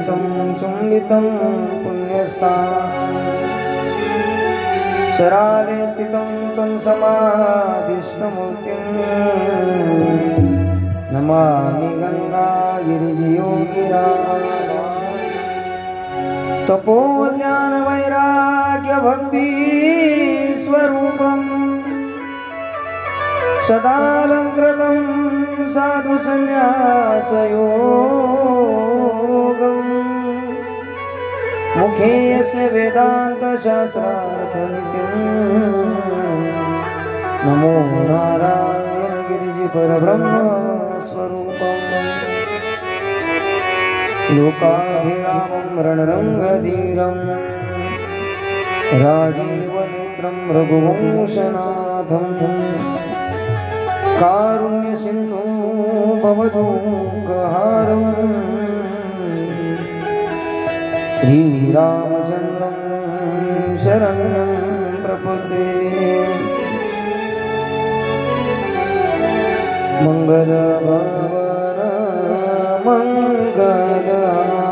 चुम्बितं पुण्यस्तान् शरारे स्थितं तं समाधिष्टमूर्तिं नमामि गंगागिरियोगिराज तपो ज्ञान वैराग्य भक्ति स्वरूपम् सदालंकृतं साधु संन्यासयोगम् मुखे से वेदांत शास्त्रार्थ नित्यम् नमो नारायण गिरिजि परब्रह्म स्वरूपम् लोकाभिरामं रणरंगधीरम् राजीवनेत्रं रघुवंशनाथम् कारुण्य सिंधु भवदुःखहारम् श्रीरामचन्द्रं शरणं प्रपद्ये मंगलभावन मंगलहारी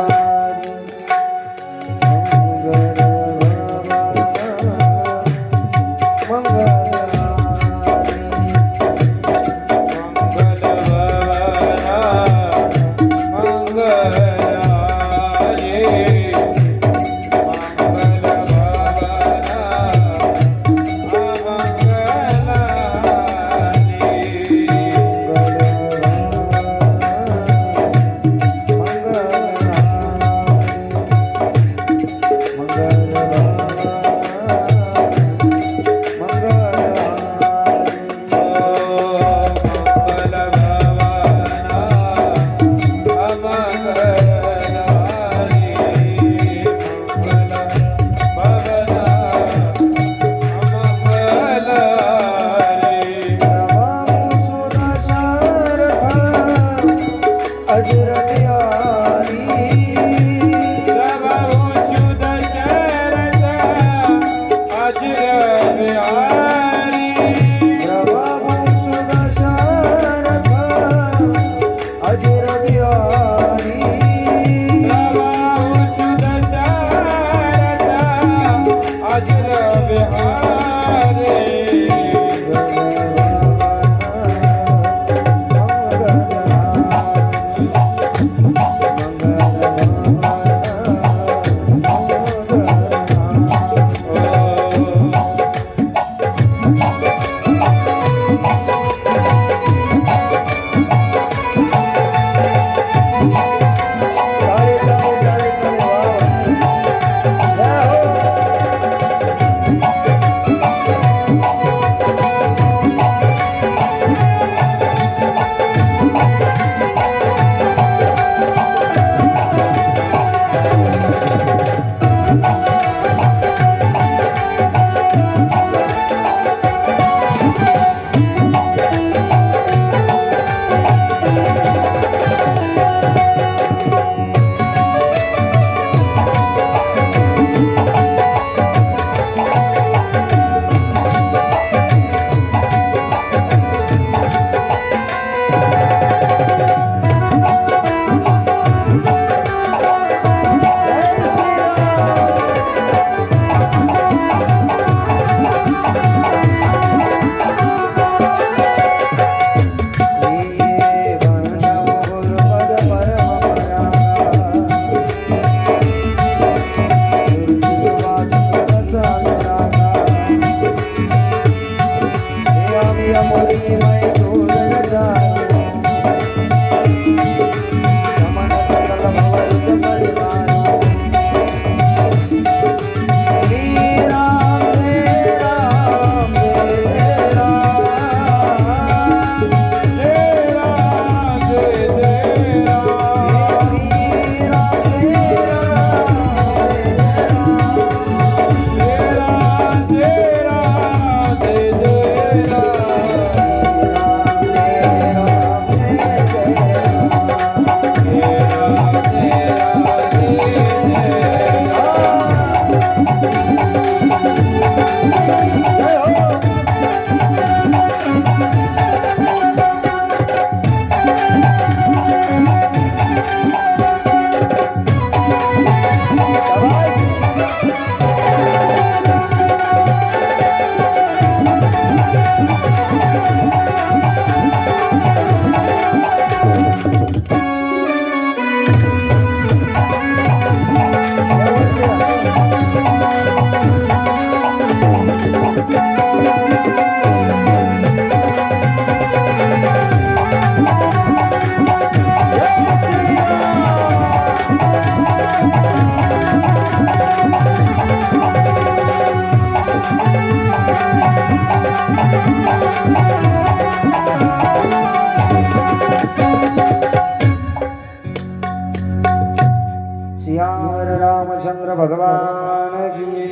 सियावर रामचंद्र भगवान की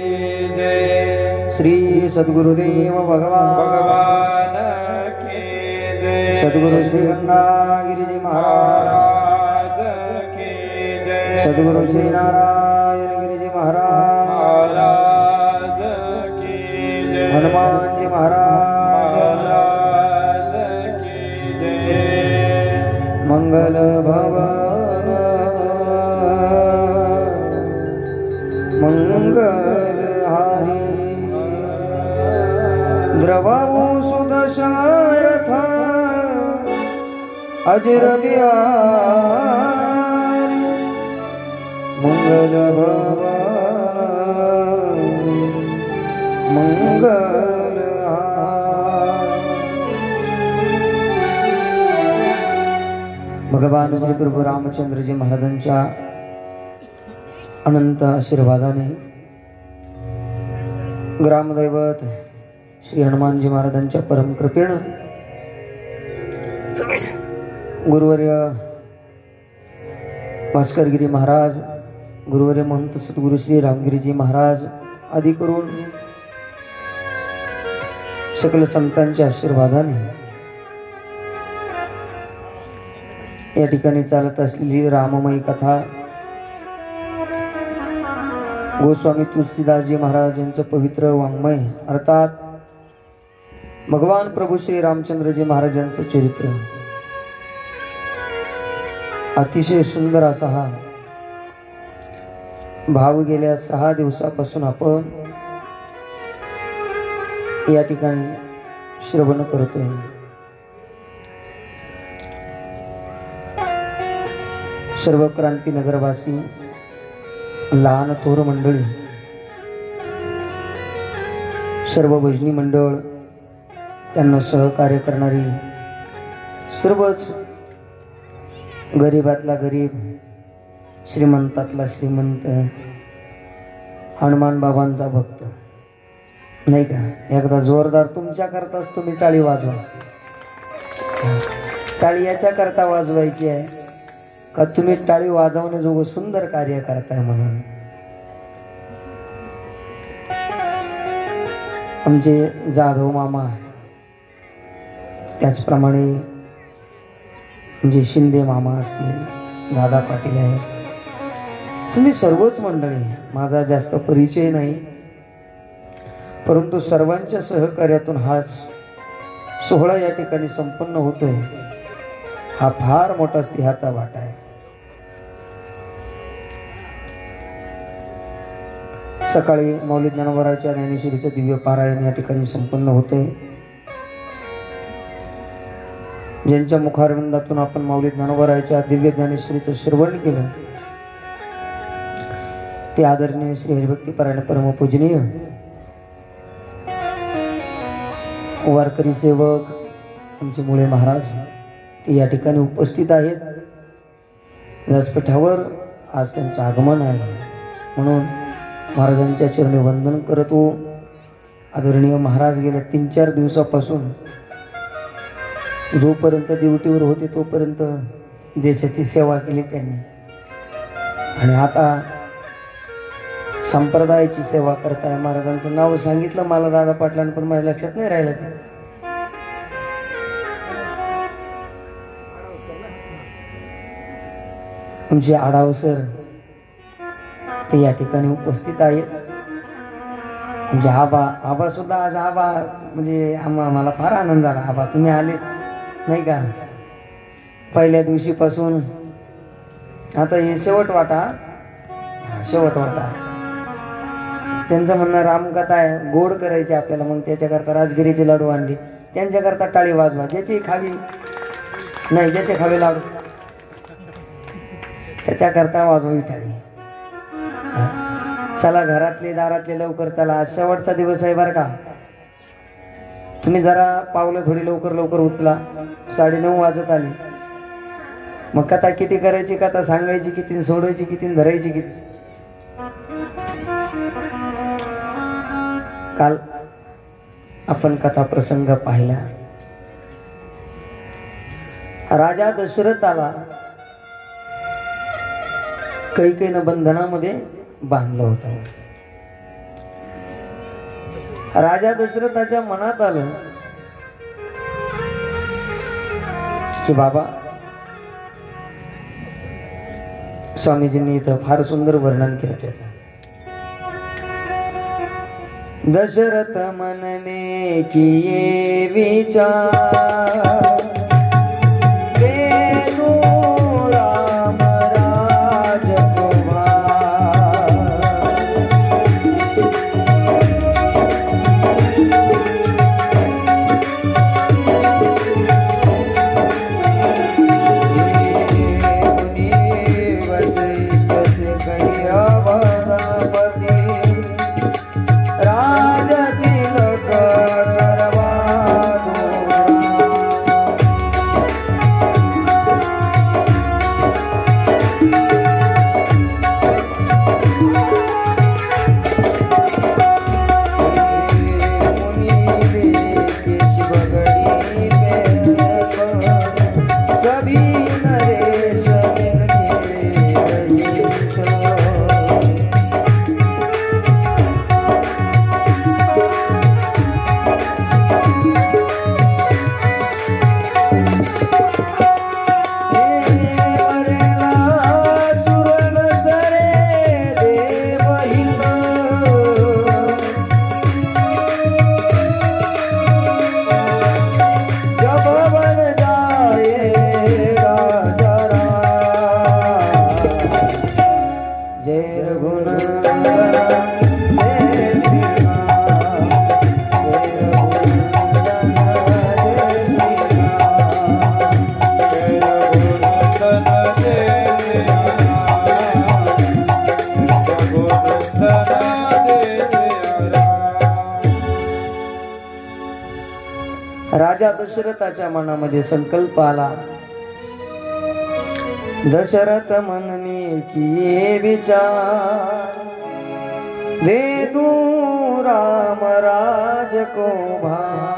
जय। श्री सद्गुरुदेव भगवान की जय। सद्गुरु श्री गंगागिरी महाराज की जय। सद्गुरु श्री नारायण गिरिजी महाराज की जय। हनुमान जी महाराज की जय। मंगल भवन मंगलहारी द्रवहु सुदशरथ अजर बिहारी मंगल भवन मंगलहारी। भगवान श्री प्रभू रामचंद्रजी महाराजांच्या अनंत आशीर्वादाने ग्रामदैवत श्री हनुमानजी महाराजांच्या परम कृपेने गुरुवर्य भास्करगिरी महाराज, गुरुवर्य महंत सद्गुरु श्री रामगिरीजी महाराज आदी करून सकल संतांच्या आशीर्वादाने या ठिकाणी चालत असलेली राममयी कथा गोस्वामी तुलसीदासजी महाराज यांचं पवित्र वाङ्मय अर्थात भगवान प्रभू श्री रामचंद्रजी महाराज यांचं चरित्र अतिशय सुंदर असा हा भाव गेल्या 6 दिवसापासून आपण या ठिकाणी श्रवण करतोय। सर्व क्रांती नगरवासी लहान थोर मंडळी, सर्व भजनी मंडळ, त्यांना सहकार्य करणारी सर्वच गरीबातला गरीब, श्रीमंतातला श्रीमंत, हनुमान बाबांचा भक्त नाही का। एकदा जोरदार तुमच्या करताच तुम्ही टाळी वाजवा। टाळी याच्या करता वाजवायची आहे का तुम्ही टाळी वाजवण्याजोगं सुंदर कार्य करताय म्हणून। आमचे जाधव मामा, त्याचप्रमाणे म्हणजे शिंदे मामा असतील, दादा पाटील आहे, तुम्ही सर्वच मंडळी, माझा जास्त परिचय नाही परंतु सर्वांच्या सहकार्यातून हा सोहळा या ठिकाणी संपन्न होतोय। हा फार मोठा सिंहाचा वाटा आहे। सकाळी मौलिक ज्ञानोबाराच्या ज्ञानेश्वरीचं दिव्य पारायण या ठिकाणी संपन्न होते। ज्यांच्या मुखारविंदातून आपण मौलिक ज्ञानोबाराच्या दिव्य ज्ञानेश्वरीचं श्रवण केलं ते आदरणीय श्री हरिभक्ती पारायण परमपूजनीय वारकरी सेवक आमचे मुळे महाराज ते या ठिकाणी उपस्थित आहेत। व्यासपीठावर आज त्यांचं आगमन आहे म्हणून महाराजांच्या चरणी वंदन करतो। आदरणीय महाराज गेल्या 3-4 दिवसापासून जोपर्यंत ड्युटीवर होते तोपर्यंत देशाची सेवा केली त्यांनी आणि आता संप्रदायाची सेवा करताय। महाराजांचं नाव सांगितलं मला दादा पाटलांनी पण माझ्या लक्षात नाही राहिलं ते। तुमचे आढाव सर ते या ठिकाणी उपस्थित आहेत। म्हणजे आबा सुद्धा आज आबा म्हणजे आम्हाला फार आनंद झाला। आबा तुम्ही आले नाही का पहिल्या दिवशीपासून। आता हे शेवट वाटा त्यांचं म्हणणं रामकथा आहे, गोड करायची आपल्याला, मग त्याच्याकरता राजगिरीचे लाडू आणले, त्यांच्याकरता टाळी वाजवा। ज्याची खावी नाही, ज्याचे खावे लाडू त्याच्याकरता वाजवी टाळी। चला घरातले दारातले लवकर चला, आज शेवटचा दिवस आहे बरं का। तुम्ही जरा पावलं थोडी लवकर उचला। 9:30 वाजत आले, मग कथा किती करायची, कथा सांगायची किती, सोडायची किती, धरायची किती। काल आपण कथा प्रसंग पाहिला। राजा दशरथाला कैकेयीनं बंधनामध्ये बांधलं होतं. राजा दशरथाच्या मनात आलं की बाबा, स्वामीजींनी इथं फार सुंदर वर्णन केलं त्याचं. दशरथ मन में किए विचार, वेणु राम राजकुमार. राजा दशरथाच्या मनामध्ये संकल्प आला. दशरथ मन में किए विचार, दे दूं राम राज को भार.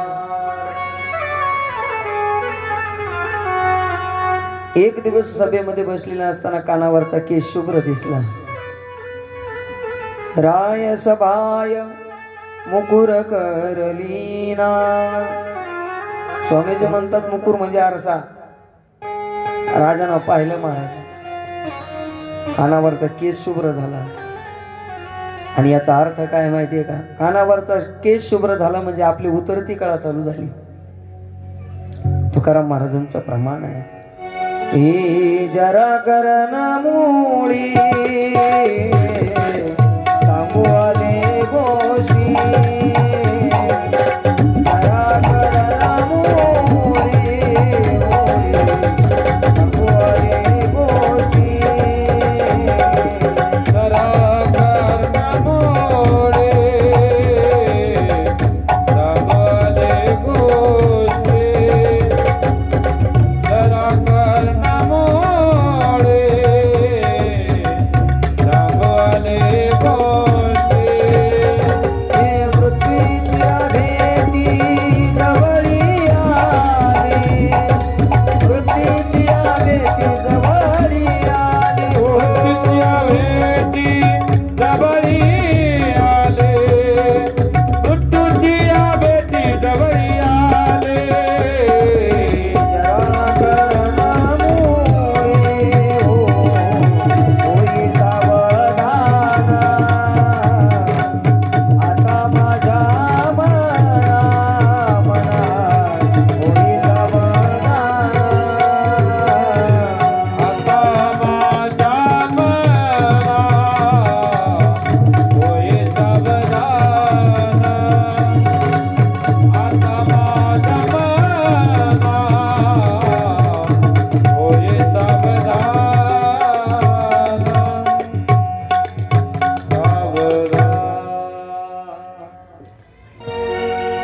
एक दिवस सभेमध्ये बसलेला असताना कानावरचा केस शुभ्र दिसला. राय सभाय मुकुर करलीना. स्वामीजी म्हणतात मुकुर म्हणजे आरसा. राजानं पाहिलं महाराज, कानावरचा केस शुभ्र झाला. आणि याचा अर्थ काय माहितीये का? कानावरचा केस शुभ्र झाला म्हणजे आपली उतरती कळा चालू झाली. तुकाराम महाराजांचं प्रमाण आहे, ही जरा करना मुळी सांगू आले गोष्टी.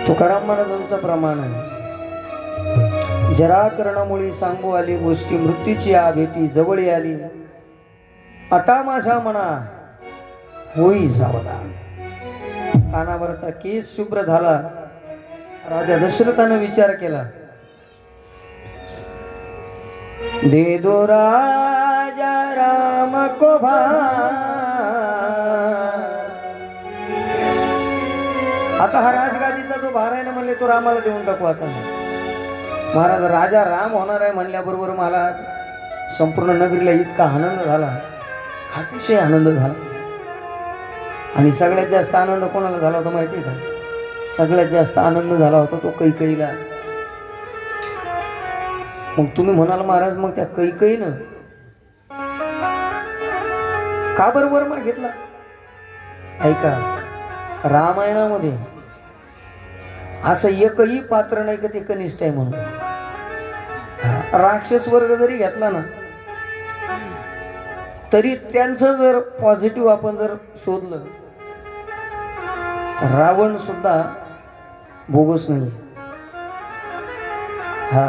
तुकाराम महाराजांचं प्रमाण आहे, जरा कर्णामुळी सांगू आली गोष्टी, मृत्यूची आ भेटी जवळ आली. आता माझा मना होई सावधान. कानावरचा केस शुभ्र झाला. राजा दशरथानं विचार केला, दे दो राजा राम को आता हा राजगादीचा जो भार आहे ना म्हणले तो रामाला देऊन टाकू आता. महाराज राजा राम होणार आहे म्हणल्याबरोबर मला संपूर्ण नगरीला इतका आनंद झाला, अतिशय आनंद झाला. आणि सगळ्यात जास्त आनंद कोणाला झाला होता माहिती का? सगळ्यात जास्त आनंद झाला होता तो कैकेयीला. मग तुम्ही म्हणाल महाराज मग त्या कैकेयीनं का बरं वर मागितला? ऐका, रामायणामध्ये असं एकही पात्र नाही का ते कनिष्ठ आहे म्हणून. राक्षस वर्ग जरी घेतला ना तरी त्यांचं जर पॉझिटिव्ह आपण जर शोधलं तर रावण सुद्धा बोगस नाही. हा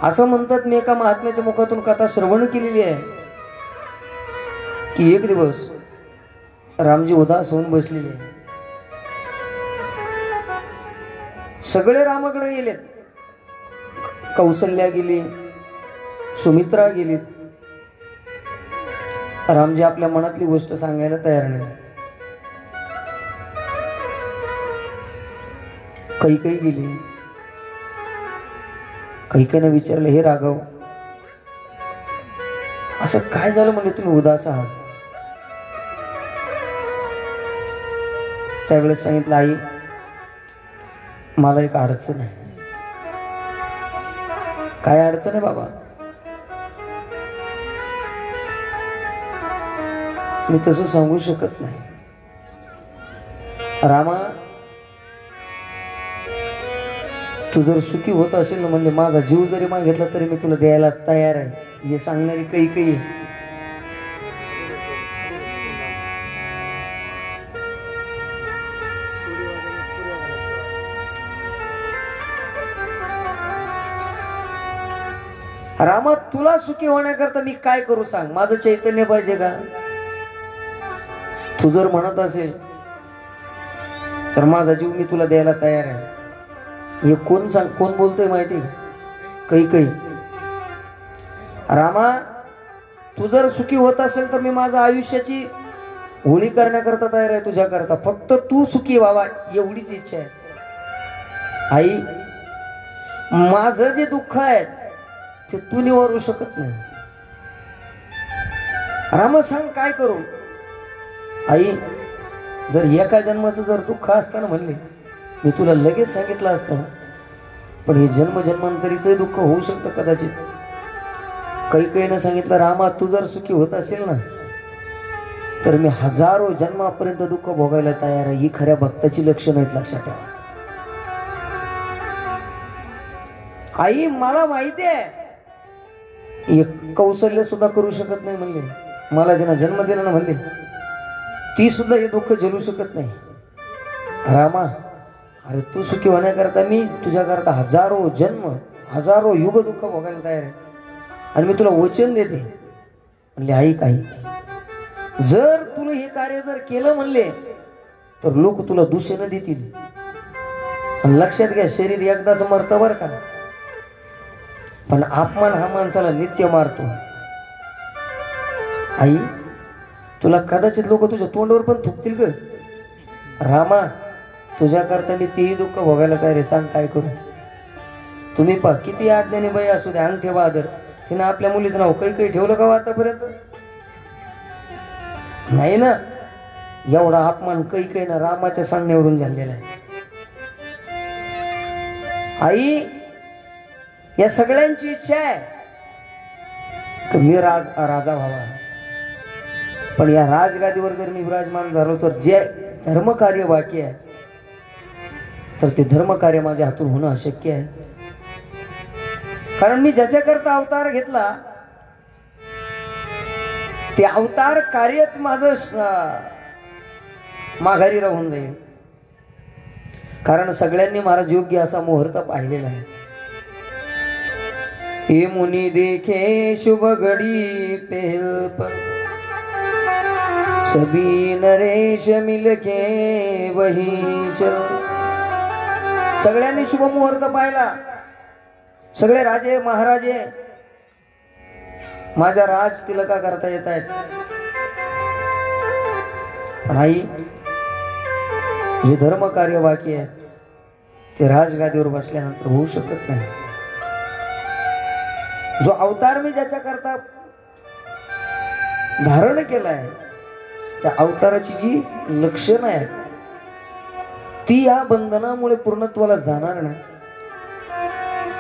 असं म्हणतात, मी एका महात्म्याच्या मुखातून कथा श्रवण केलेली आहे की एक दिवस रामजी उदास होऊन बसलेले आहे. सगळे रामाकडे गेलेत. कौसल्या गेली, सुमित्रा गेली. रामजी आपल्या मनातली गोष्ट सांगायला तयार नाही. कैकेयी गेली. कैकेयीने विचारलं, हे राघव असं काय झालं म्हणजे तुम्ही उदास आहात? त्यावेळेस सांगितलं, आई मला एक अडचण आहे. काय अडचण आहे बाबा? मी तसं सांगू शकत नाही. रामा, तू जर सुखी होत असेल ना म्हणजे माझा जीव जरी मागितला तरी मी तुला द्यायला तयार आहे. हे सांगणारी कैकेयी. रामा, तुला सुखी होण्याकरता मी काय करू सांग? माझं चैतन्य पाहिजे का? तू जर म्हणत असेल तर माझा जीव मी तुला द्यायला तयार आहे. हे कोण सांग, कोण बोलतोय माहिती? कैकेयी. रामा, तू जर सुखी होत असेल तर मी माझ्या आयुष्याची होळी करण्याकरता तयार आहे तुझ्याकरता. फक्त तू सुखी व्हावा एवढीच इच्छा आहे. आई, माझं जे दुःख आहे ते तू निवारू शकत नाही. रामा, सांग काय करू? आई, जर एका जन्माचं जर दुःख असताना म्हणले मी तुला लगेच सांगितलं असतं, पण हे जन्मजन्मांतरीचं दुःख होऊ शकतं कदाचित. कैकेयीनं सांगितलं, रामा, तू जर सुखी होत असेल ना तर मी हजारो जन्मापर्यंत दुःख भोगायला तयार आहे. ही खऱ्या भक्ताची लक्षणं आहेत, लक्षात ठेवा. आई, मला माहिती आहे कौशल्य सुद्धा करू शकत नाही म्हणले. मला ज्यांना जन्म दिला ना म्हणले ती सुद्धा हे दुःख झेलू शकत नाही. रामा, अरे तू सुखी होण्याकरता मी तुझ्याकरता हजारो जन्म, हजारो युग दुःख भोगायला तयार आहे. आणि मी तुला वचन देते म्हणले, आई काही जर तुला हे कार्य जर केलं म्हणले तर लोक तुला दूषण देतील. आणि लक्षात घ्या, शरीर एकदाच मरतं बरं का, पण अपमान हा माणसाला नित्य मारतो. आई, तुला कदाचित लोक तुझ्या तोंडावर पण थुकतील ग. रामा, तुझ्याकरता मी तेही दुःख भोगायला तयार आहे. सांग काय करू? तुम्ही पहा, किती अज्ञानी बाई असू दे, अंगठे बहादर, तिनं आपल्या मुलीचं नाव कैकेयी ठेवलं का आतापर्यंत? नाही ना. एवढा अपमान कैकेयीनं रामाच्या सांगण्यावरून झालेला आहे. आई, या सगळ्यांची इच्छा आहे की मी राजा व्हावा, पण या राजगादीवर जर मी विराजमान झालो तर जे धर्मकार्य बाकी आहे तर ते धर्मकार्य माझ्या हातून होणं अशक्य आहे. कारण मी ज्याच्याकरता अवतार घेतला ते अवतार कार्यच माझं माघारी राहून जाईल. कारण सगळ्यांनी महाराज योग्य असा मुहूर्त पाहिलेला आहे. हे मुनी देखे शुभ घड़ी पहल पर, सभी नरेश मिलके वही चल. सगळ्यांनी शुभ मुहूर्त पाहिला, सगळे राजे महाराजे माझ्या राज तिलका करता येत आहेत, पण आई जे धर्म कार्य बाकी आहे ते राजगादीवर बसल्यानंतर होऊ शकत नाही. जो अवतार मी ज्याच्या करता धारण केलाय त्या अवताराची जी लक्षणं आहेत ती या बंधनामुळे पूर्णत्वाला जाणार नाही.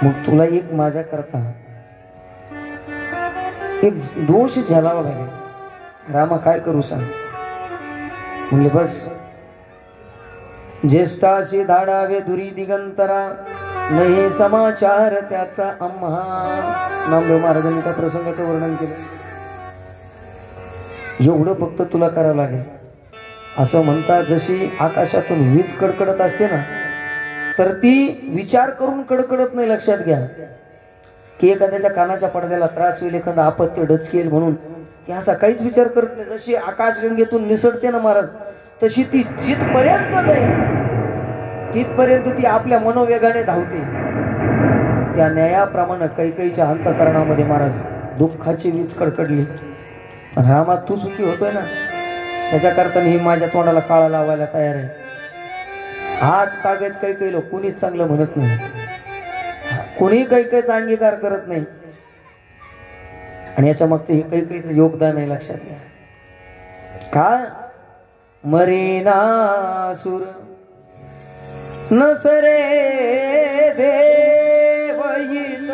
मग तुला एक माझ्या करता एक दोष झेलावा लागेल. रामा काय करू सांग? म्हणले बस. ज्येष्ठाशी धाडावे दुरी दिगंतरा, नाही समाचार त्याचा आम्हा. नामदेव महाराजांनी त्या प्रसंगाचं वर्णन केलं. एवढं फक्त तुला करावं लागेल. असं म्हणतात जशी आकाशातून वीज कडकडत असते ना, तर ती विचार करून कडकडत नाही. लक्षात घ्या की एखाद्याच्या कानाच्या पडद्याला त्रास होईल, एखादा आपत्ती डचकेल म्हणून ती असा काहीच विचार करत नाही. जशी आकाशगंगेतून निसटते ना महाराज, तशी ती जिथपर्यंत जाईल तिथपर्यंत ती आपल्या मनोवेगाने धावते. त्या न्यायाप्रमाणे कैकेयीच्या अंतःकरणामध्ये महाराज दुःखाची वीज कडकडली. रामा तू सुखी होतोय ना, त्याच्याकरता मी माझ्या तोंडाला काळा लावायला तयार आहे. आज तागत कैकेयीला कोणीच चांगलं म्हणत नाही, कोणी कैकेयीचा अंगीकार करत नाही. आणि याच्या मागचं हे कैकेयीचं योगदान आहे. लक्षात घ्या. का मरेनासुर नसरे देवहित,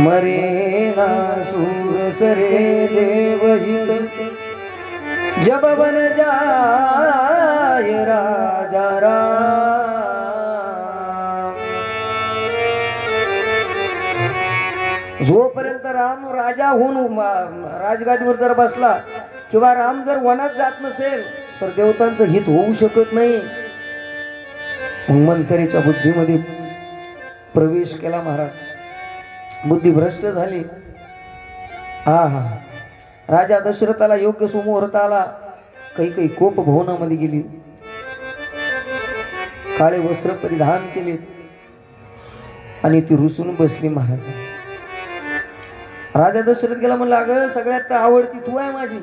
मरेनासुर सरे देवहित, जब बन जाय राजा राम. जोपर्यंत राम राजा होऊन राजगादीवर जर बसला किंवा राम जर वनात जात नसेल तर देवतांचं हित होऊ शकत नाही. मंथरेच्या बुद्धीमध्ये प्रवेश केला महाराज. बुद्धी भ्रष्ट झाली. हा राजा दशरथाला योग्य सुमुहूर्त आला. काही कोप भवनामध्ये गेली, काळे वस्त्र परिधान केले आणि ती रुसून बसली. महाराज राजा दशरथ गेला, म्हणलं अगं सगळ्यात आवडती तू आहे माझी,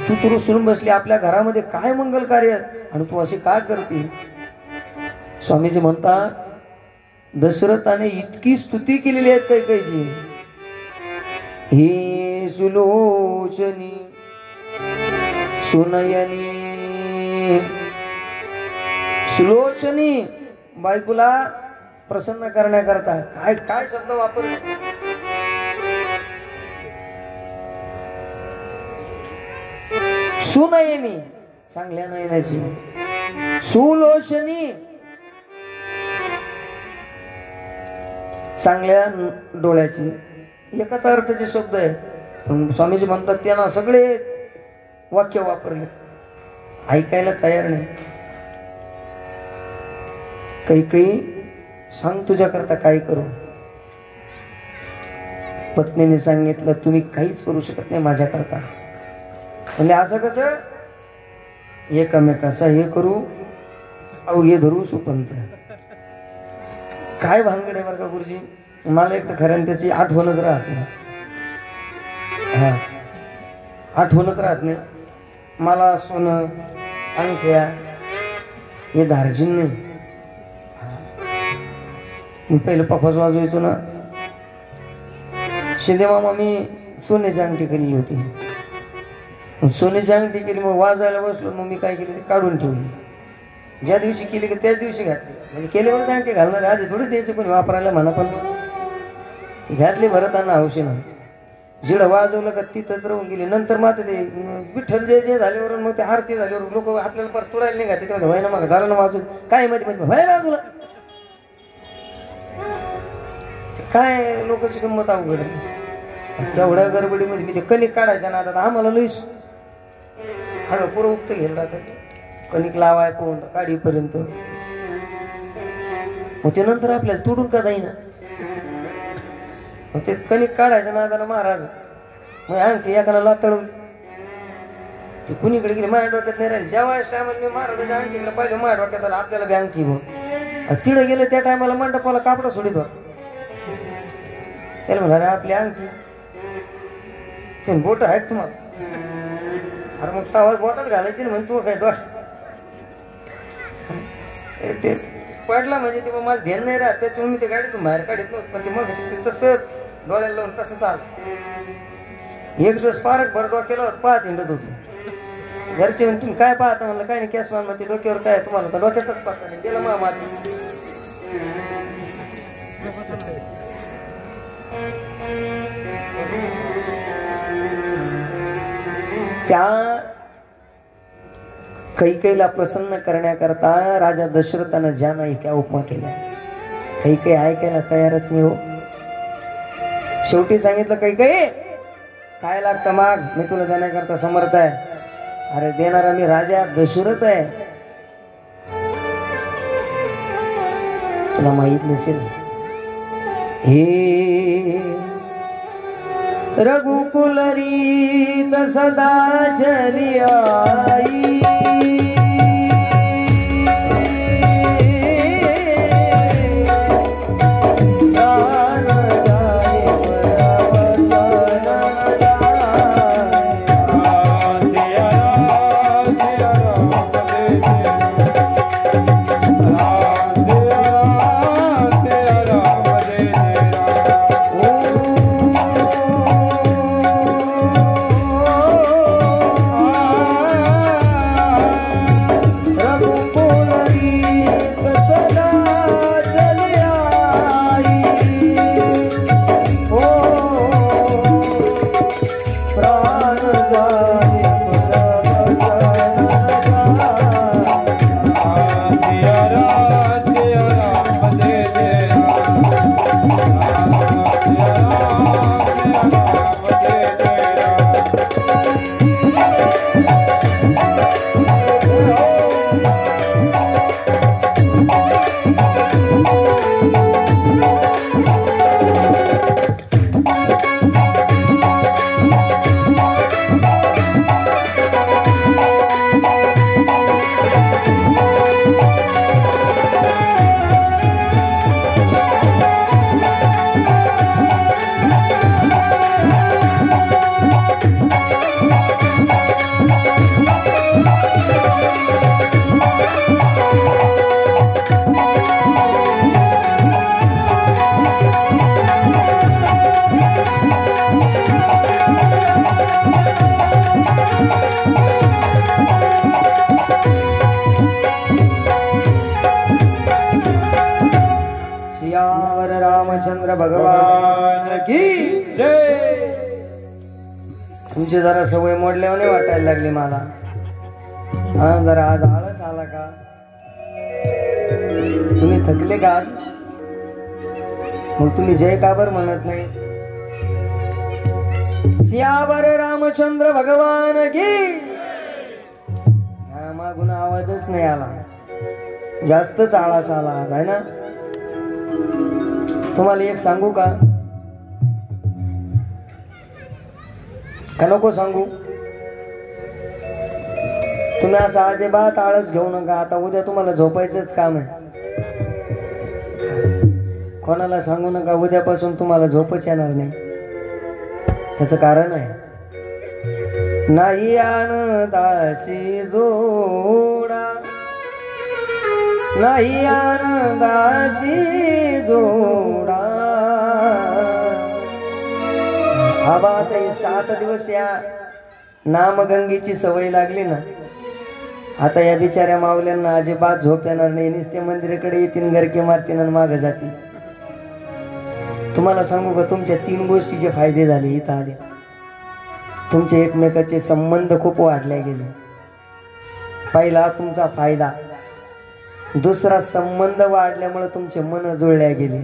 तू रुसून बसली. आपल्या घरामध्ये काय मंगल कार्य आणि तू अशी काय करते? स्वामीजी म्हणतात दशरथाने इतकी स्तुती केलेली आहे कैकेयीची. ही सुलोचनी सुनयनी. सुलोचनी बायकोला प्रसन्न करण्याकरता काय काय शब्द वापरले. सुनयनी चांगल्या नयनाची, सुलोचनी चांगल्या डोळ्याची. एकाच अर्थाचे शब्द आहे, पण स्वामीजी म्हणतात त्यांना सगळे वाक्य वापरले. ऐकायला तयार नाही. काही सांग तुझ्या करता काय करू. पत्नीने सांगितलं तुम्ही काहीच करू शकत नाही माझ्या करता. म्हणजे असं कसं? एकमेकाचा हे करू अवघे धरू सुपंत. काय भानगड आहे बरं का गुरुजी. मला एक तर खऱ्याने त्याची आठवणच राहत नाही. आठवणच राहत नाही मला. सोनं अंगठ्या हे दार्जिन नाही. मी पहिलं पफास वाजवायचो ना, शिंदे मामा मी सोन्याची अंगठी केलेली होती. सोन्याची अंगठी केली, मग वाजवायला बसलो. मग मी काय केली, काढून ठेवली. ज्या दिवशी केली की त्याच दिवशी घातली. म्हणजे केल्यावरच अंगठी घालणार, आधी थोडीच द्यायची पण वापरायला म्हणा. पण ती घातली भरताना हौशीनं. जिडं वाजवलं का तिथंच राहून गेली. नंतर मात्र ते विठ्ठल जे झाल्यावर मग ते आरती झाल्यावर लोक आपल्याला परत तुरायला नाही घातले. तेव्हा व्हायना मग झालं ना वाजून काय मध्ये व्हायला तुला काय लोकांची गंमत अवघड. तेवढ्या गडबडीमध्ये मी ते कणिक काढायच्या ना. आता आम्हाला लईच हळू पुरं उक्त घेऊन राहतात. कणिक लावाय कोण काढीपर्यंत. मग ते नंतर आपल्याला तोडून का जाईना. मग ते कणिक काढायचं ना. आता महाराज मग आणखी एकाला लातळून ते कुणीकडे गेले माझ्या डोक्यात नाही राहिले. ज्या वेळेस टायमाला मी महाराजाच्या आणखीकडे पाहिलं माझ्या डोक्यात आला आपल्याला बँक ठेवून तिकडे गेले त्या टायमाला मंडपाला कापडा सोडित होता. त्याला म्हणा आपली अंगठी ते बोट आहेत तुम्हाला. अरे मग तवाच बोटात घालायची ना म्हणजे तू काय डोस ते पडला म्हणजे ते मला ध्यान नाही राहत. त्याच्यामुळे मी ते गाडीतून बाहेर काढत नव्हतं. पण ते मग तसंच डोळ्याला लावून तसंच आलं. एक दिवस पारक भर डोक्याला पाहत हिंडत होतो. घरचे तुम्ही काय पाहता म्हणलं काय नाही कॅस मान ते डोक्यावर काय तुम्हाला तर डोक्याचाच पाहता नाही गेला मग माती. त्या कैकेयीला प्रसन्न करण्याकरता राजा दशरथानं ज्या नाही त्या उपमा केल्या. कैकेयी ऐकायला तयारच नाही हो. शेवटी सांगितलं कैकेयी काय लागतं माग मी तुला देण्याकरता समर्थ आहे. अरे देणारा मी राजा दशरथ आहे. तुला माहित नसेल हे रघुकुल रीत सदा चली आई. रामचंद्र भगवान की जय. तुमची जरा सवय मोडल्यावर नाही वाटायला लागली मला. हा जरा आज आळस आला का? तुम्ही थकले का आज? मग तुम्ही जय का बर म्हणत नाही? सियावर रामचंद्र भगवान की. मागून आवाजच नाही आला. जास्तच आळस आला आज आहे ना. तुम्हाला एक सांगू का नको सांगू? तुम्ही असं अजिबात आळस घेऊ नका. आता उद्या तुम्हाला झोपायचंच काम आहे. कोणाला सांगू नका उद्यापासून तुम्हाला झोपच येणार नाही. त्याचं कारण आहे नाही आनंदाशी जोडा नाही आनंदाशी जोडा. आबा आता 7 दिवस या नामगंगेची सवय लागली ना. आता या बिचाऱ्या मावल्यांना अजिबात झोप येणार नाही. नुसते मंदिराकडे येतील गरके मारतील आणि मागे जातील. तुम्हाला सांगू का तुमच्या 3 गोष्टीचे फायदे झाले इथं आले. तुमचे एकमेकाचे संबंध खूप वाढले गेले. पहिला तुमचा फायदा. दुसरा संबंध वाढल्यामुळे तुमचे मन जुळल्या गेले.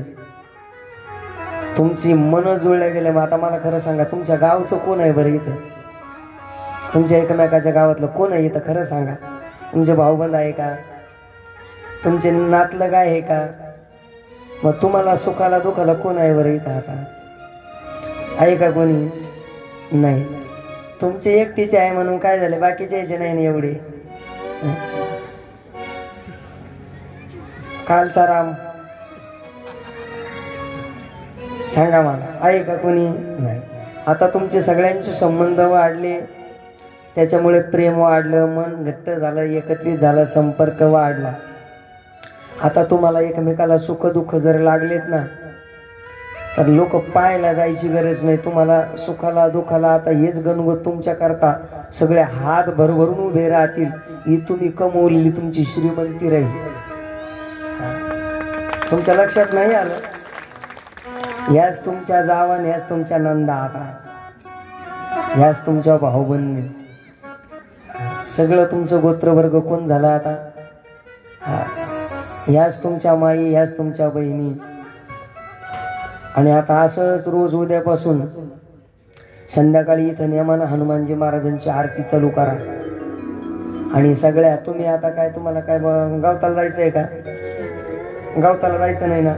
तुमची मन जुळल्या गेले. आता मला खरं सांगा तुमच्या गावचं कोण आहे बरं इथं? तुमच्या एकमेकाच्या गावातलं कोण आहे इथं? खरं सांगा. तुमचे भाऊबंद आहे का? तुमचे नातलं काय आहे का? मग तुम्हाला सुखाला दुखाला कोण आहे बरं इथं? आता आहे का कोणी? नाही. तुमचे एकटीचे आहे म्हणून काय झाले बाकीचे यायचे नाही एवढे. कालचा राम सांगा मला, आहे का कोणी? नाही. आता तुमचे सगळ्यांचे संबंध वाढले, त्याच्यामुळे प्रेम वाढलं, मन घट्ट झालं, एकत्रित झालं, संपर्क वाढला. आता तुम्हाला एकमेकाला सुख दुःख जर लागलेत ना, तर लोक पाहायला जायची गरज नाही. तुम्हाला सुखाला दुःखाला आता हेच गणगोत तुमच्या करता सगळे हात भरभरून उभे राहतील. ही तुम्ही कमवलेली तुमची श्रीमंती राहील. तुमच्या लक्षात नाही आलं? याच तुमच्या जावन, याच तुमच्या नंदा, आता याच तुमच्या भाऊबंदी, सगळं तुमचं गोत्रवर्ग कोण झाला आता? याच तुमच्या माई, याच तुमच्या बहिणी. आणि आता असंच रोज उद्यापासून संध्याकाळी इथं नियमानं हनुमानजी महाराजांची आरती चालू करा. आणि सगळ्या तुम्ही आता काय, तुम्हाला काय गावताला जायचं आहे का? गावताला जायचं नाही ना,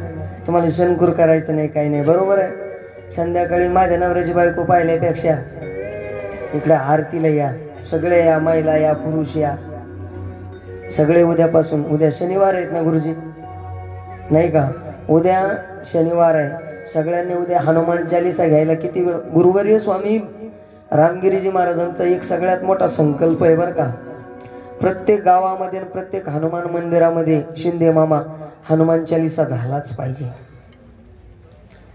तुम्हाला शनकूर करायचं नाही, काही नाही, बरोबर आहे. संध्याकाळी माझ्या नवऱ्याची बायको पाहिल्यापेक्षा इकडे आरतीला या, सगळे या, महिला या, पुरुष या, सगळे उद्यापासून. उद्या शनिवार आहेत ना गुरुजी, नाही का? उद्या शनिवार आहे. सगळ्यांनी उद्या हनुमान चालीसा घ्यायला किती वेळ? गुरुवर्य स्वामी रामगिरीजी महाराजांचा एक सगळ्यात मोठा संकल्प आहे बरं का. प्रत्येक गावामध्ये, प्रत्येक हनुमान मंदिरामध्ये शिंदे मामा हनुमान चालीसा झालाच पाहिजे,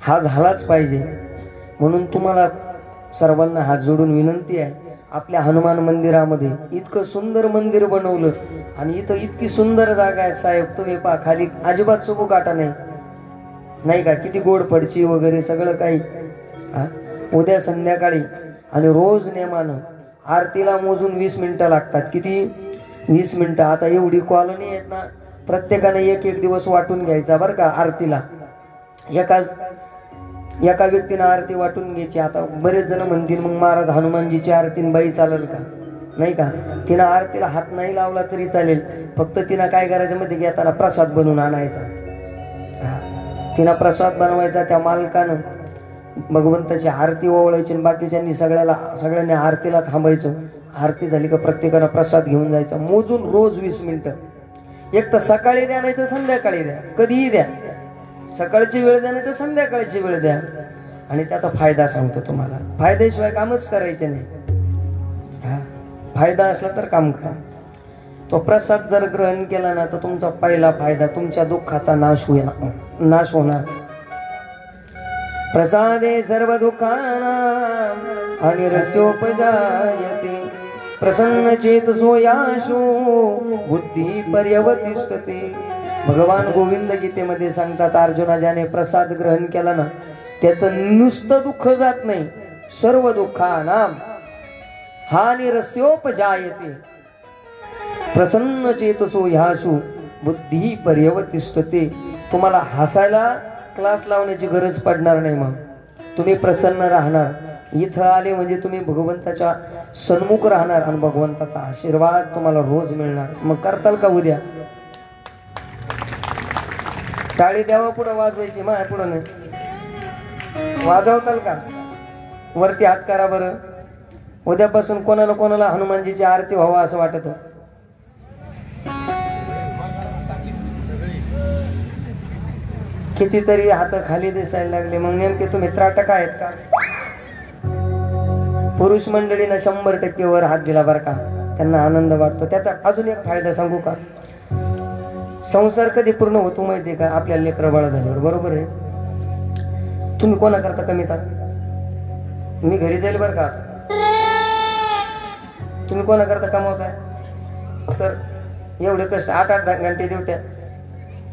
हा झालाच पाहिजे. म्हणून तुम्हाला सर्वांना हात जोडून विनंती आहे, आपल्या हनुमान मंदिरामध्ये इतकं सुंदर मंदिर बनवलं आणि इथं इतकी सुंदर जागा आहे साहेब. तुम्ही पहा, खाली अजिबात चुबू काटा नाही, नाही का? किती गोड पडची वगैरे सगळं काही. उद्या संध्याकाळी आणि रोज नेमानं आरतीला मोजून 20 मिनिटं लागतात. किती? 20 मिनिटं. आता एवढी कॉलनी आहेत ना, प्रत्येकाने एक एक दिवस वाटून घ्यायचा बरं का आरतीला. एका व्यक्तीनं आरती वाटून घ्यायची. आता बरेच जण म्हणतील मग महाराज हनुमानजीची आरती बाई चालेल का? नाही का? तिनं आरतीला हात नाही लावला तरी चालेल, फक्त तिनं काय करायचं मध्ये घेताना प्रसाद बनवून आणायचा. तिनं प्रसाद बनवायचा, त्या मालकानं भगवंताची आरती ओवळायची आणि बाकीच्यांनी सगळ्यांनी आरतीला थांबायचं. आरती झाली का प्रत्येकानं प्रसाद घेऊन जायचा, मोजून रोज 20 मिनिटं. एक तर सकाळी द्या, नाही तर संध्याकाळी द्या, कधीही द्या. सकाळची वेळ द्या, नाही तर संध्याकाळची वेळ द्या. आणि त्याचा फायदा सांगतो तुम्हाला, फायद्याशिवाय कामच करायचे नाही. फायदा असला तर काम करा. तो प्रसाद जर ग्रहण केला ना, तर तुमचा पहिला फायदा, तुमच्या दुःखाचा नाश होणार. प्रसादे सर्व दुःखानां अनिरस्योपजायते प्रसन्न चेतसो याशो बुद्धी पर्यवतिष्ठते. भगवान गोविंद गीतेमध्ये सांगतात, अर्जुना ज्याने प्रसाद ग्रहण केला ना, त्याचं नुसतं दुःख जात नाही, सर्व दुःखानां हानिरस्योपजायते प्रसन्न चेतसो ह्याशु बुद्धी पर्यवतिष्ठते. तुम्हाला हसायला क्लास लावण्याची गरज पडणार नाही. मग तुम्ही प्रसन्न राहणार. इथं आले म्हणजे तुम्ही भगवंताच्या सन्मुख राहणार आणि भगवंताचा आशीर्वाद तुम्हाला रोज मिळणार. मग करताल का उद्या? टाळी द्यावा पुढं वाजवायची, माझ्या पुढं नाही. वाजवताल का? वरती हात करा बरं. उद्यापासून कोणाला हनुमानजीची आरती व्हावा असं वाटत हो. कितीतरी हात खाली दिसायला लागले. मग नेमके तुम्ही त्राटक आहेत का? पुरुष मंडळीनं 100% वर हात दिला बरं का, त्यांना आनंद वाटतो. त्याचा अजून एक फायदा सांगू का? संसार कधी पूर्ण होतो माहितीये का? आपल्या लेकरं बाळ झाल्यावर. बरोबर आहे. तुम्ही कोणा करता कमी तर मी घरी जाईल बरं का. तुम्ही कोणा करता कमावताय सर? एवढे कष्ट, 8-8 घंटे ड्युट्या,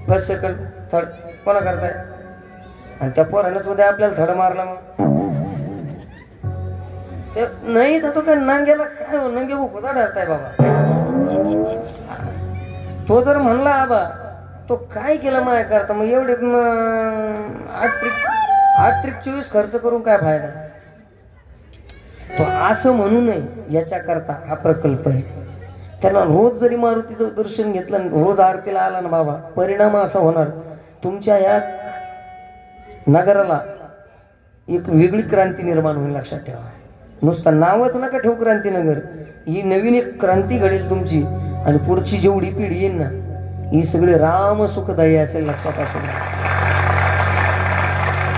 फर्स्ट सेकंड थर्ड कोणा करताय? आणि त्या पोरानंच उद्या आपल्याला थड मारला. मग ते नाही जातो काय नांग्याला, काय नंगे उभा धरताय बाबा. तो जर म्हणला आबा तो काय केलं माया करता, मग एवढे 8-24 खर्च करून काय फायदा? तो असं म्हणू नये याच्याकरता हा प्रकल्प आहे. त्यांना रोज जरी मारुतीचं दर्शन घेतलं, रोज आरतीला आला ना बाबा, परिणाम असा होणार, तुमच्या या नगराला एक वेगळी क्रांती निर्माण होईल. लक्षात ठेवा. नुसतं नावच नका ठेवू क्रांतीनगर. ही नवीन एक क्रांती घडेल तुमची. आणि पुढची जेवढी पिढी येईल ना, ही सगळी राम सुखदायी असेल, लक्षात असू द्या.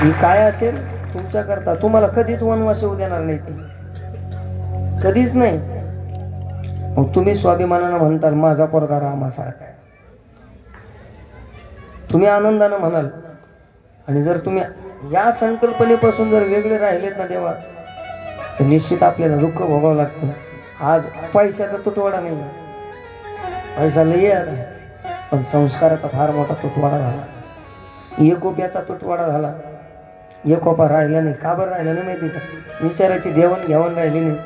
ही काय असेल तुमच्याकरता, तुम्हाला कधीच वनवास येऊ देणार नाही ती, कधीच नाही. मग तुम्ही स्वाभिमानानं म्हणताल माझा पोरगा रामासारखा आहे, तुम्ही आनंदानं म्हणाल. आणि जर तुम्ही या संकल्पनेपासून जर वेगळे राहिलेत ना देवा, तर निश्चित आपल्याला दुःख भोगावं लागतं. आज पैशाचा तुटवडा नाही, पैसा लई आला, पण संस्काराचा फार मोठा तुटवडा झाला, एकोप्याचा तुटवडा झाला. एकोपा राहिला नाही. का बरं राहिला नाही माहिती का? विचाराची देवण घेवण राहिली नाही,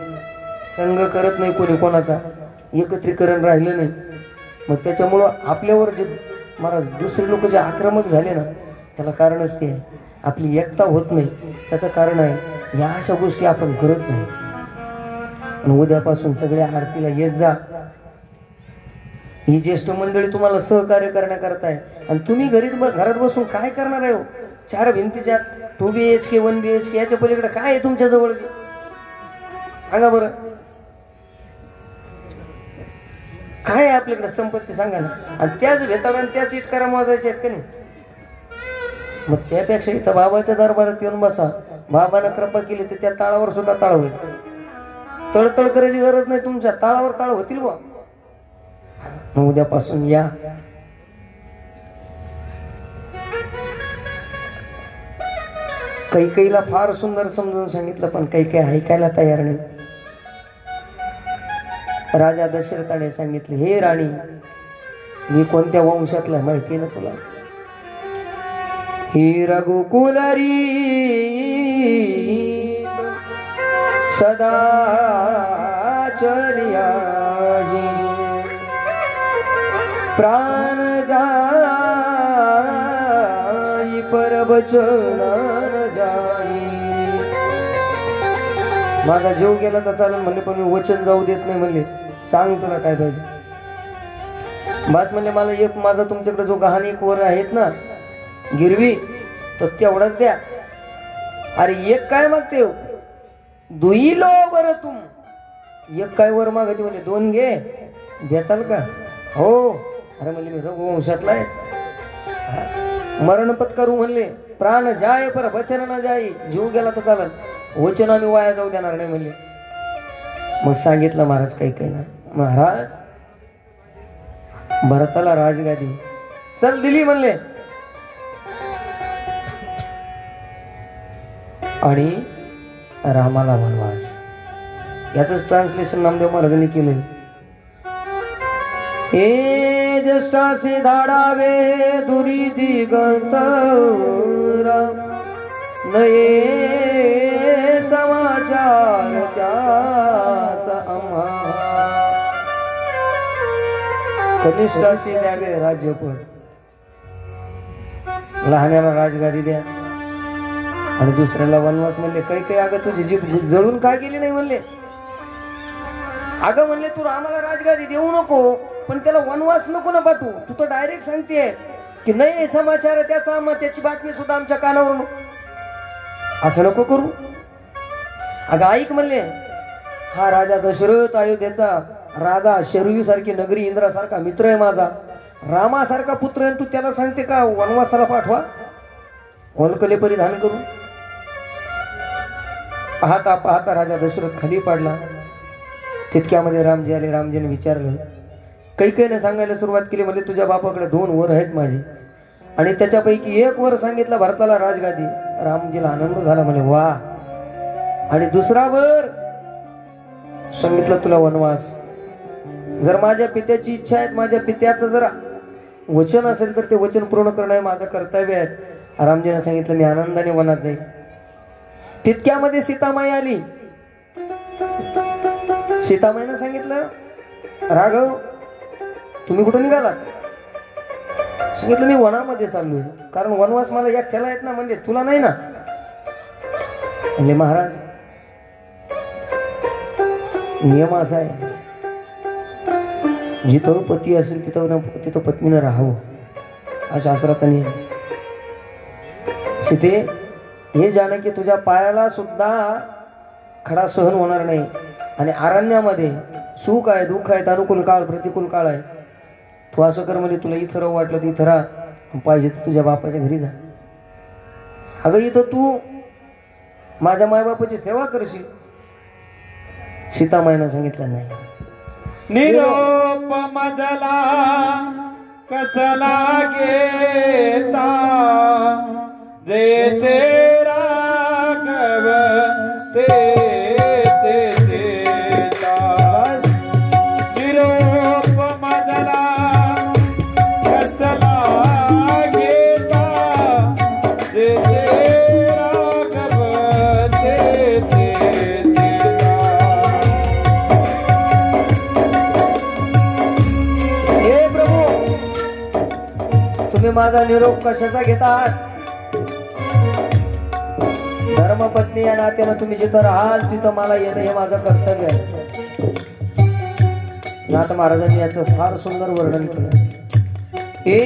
संघ करत नाही कोणी कोणाचा, एकत्रीकरण राहिलं नाही. मग त्याच्यामुळं आपल्यावर जे महाराज दुसरे लोक जे आक्रमक झाले ना, त्याला कारणच ते आहे, आपली एकता होत नाही. त्याचं कारण आहे या अशा गोष्टी आपण करत नाही. आणि उद्यापासून सगळ्या आरतीला येत जा. ही ज्येष्ठ मंडळी तुम्हाला सहकार्य करण्याकरता आहे. आणि तुम्ही घरात बसून काय करणार आहे? 4 भिंतीच्या 2 BHK 1 BHK याच्या पलीकडे काय आहे तुमच्या जवळ? सांगा बरं, काय आहे आपल्याकडे संपत्ती? सांगा ना. आणि त्याच भेतावर त्याच इटकारा मोजायचे आहेत का नाही? मग त्यापेक्षा इथं बाबाच्या दरबारात येऊन बसा, बाबानं कृपा केली तर त्या ताळावर सुद्धा ताळ होईल. तळतळ करायची गरज नाही, तुमच्या ताळावर ताळ होतील बा. मग उद्यापासून या. कैकेयीला फार सुंदर समजून सांगितलं, पण कैकेयी ऐकायला तयार नाही. राजा दशरथाने सांगितले, हे राणी, मी कोणत्या वंशातला माहिती ना तुला? ही रघुकुलरी सदा चलिया प्राण जाई परवचन जाई. माझा जीव गेला तर चालेल म्हणले, पण मी वचन जाऊ देत नाही म्हणले. सांग तुला काय पाहिजे? बस म्हणले, मला एक माझा तुमच्याकडे जो गहाण एक वर आहेत ना गिरवी, तो तेवढाच द्या. अरे एक काय मागते? दुई लो बरं तुम. एक काय वर मागते म्हणजे 2 घे, देताल का? हो. अरे म्हणले, मी रघुवंशातला आहे, मरण पत्करू म्हणले. प्राण जाय पर वचन न जाई. जीव गेला तर चालेल, वचन आम्ही वाया जाऊ देणार नाही म्हणले. मग सांगितलं महाराज काही ना, महाराज भरताला राजगादी चल दिली म्हणले. आणि रामाला वनवास. याच ट्रान्सलेशन नामदेव महाराजांनी केले. हे जष्टासी धाडावे दुरी दिगंत नये समाचार त्याचा आम्हा. कनिष्ठाशी द्यावे राज्यपद, लहान्याला राजगादी द्या. आणि दुसऱ्याला वनवास म्हणले. काही अगं तुझी जीभ जळून का गेली नाही म्हणले? अगं म्हणले, तू रामाला राजगादी देऊ नको, पण त्याला वनवास नको ना पाठवू. तू तर डायरेक्ट सांगते की नाही समाचार त्याचा आम्हा, त्याची बातमी सुद्धा आमच्या कानावर असं नको करू. अगं ऐक म्हणले, हा राजा दशरथ अयोध्येचा राजा, शरयू सारखी नगरी, इंद्रासारखा मित्र आहे माझा, रामासारखा पुत्र आहे. तू त्याला सांगते का वनवासाला पाठवा? वनकले परिधान करू. पाहता पाहता राजा दशरथ खाली पडला. तितक्यामध्ये रामजी आले. रामजीने विचारलं, कैकेयीने सांगायला सुरुवात केली. म्हणजे तुझ्या बापाकडे 2 वर आहेत माझे, आणि त्याच्यापैकी एक वर सांगितलं भरताला राजगादी. रामजीला आनंद झाला. म्हणे वा. आणि दुसरा वर सांगितलं तुला वनवास. जर माझ्या पित्याची इच्छा आहे, माझ्या पित्याचं जर वचन असेल तर ते वचन पूर्ण करणं हे माझं कर्तव्य आहे. रामजीने सांगितलं मी आनंदाने वनात जाईल. तितक्यामध्ये सीतामाई आली. सीतामाईनं सांगितलं, राघव तुम्ही कुठं निघालात? सांगितलं मी वनामध्ये चाललोय, कारण वनवास मला एकट्याला येत ना, म्हणजे तुला नाही ना. म्हणजे महाराज नियम असा आहे, जिथं पती असेल तिथं पत्नीनं राहावं, हा शास्त्राचा नियम. सीते हे जाणं की तुझ्या पायाला सुद्धा खडा सहन होणार नाही. आणि अरण्यामध्ये सुख आहे, दुःख आहे, अनुकूल काळ, प्रतिकूल काळ आहे. तू असं कर म्हणजे तुला इथं राहू वाटलं तर इथं राहा, पाहिजे तर तुझ्या बापाच्या घरी जा. अगं इथं तू माझ्या मायबापाची सेवा करशील. सीतामाईनं सांगितलं नाही. निरोप मजला कसला घेता जे तेरा गव ते देता. निरोप मजला कसला घेता जे तेरा गव ते देता. हे प्रभू, तुम्ही माझा निरोप कशाचा घेतात? धर्मपत्नी या नात्यानं तुम्ही जिथं राहाल तिथं मला येणं हे माझं कर्तव्य आहे. नाथ महाराजांनी याचं फार सुंदर वर्णन केलं. हे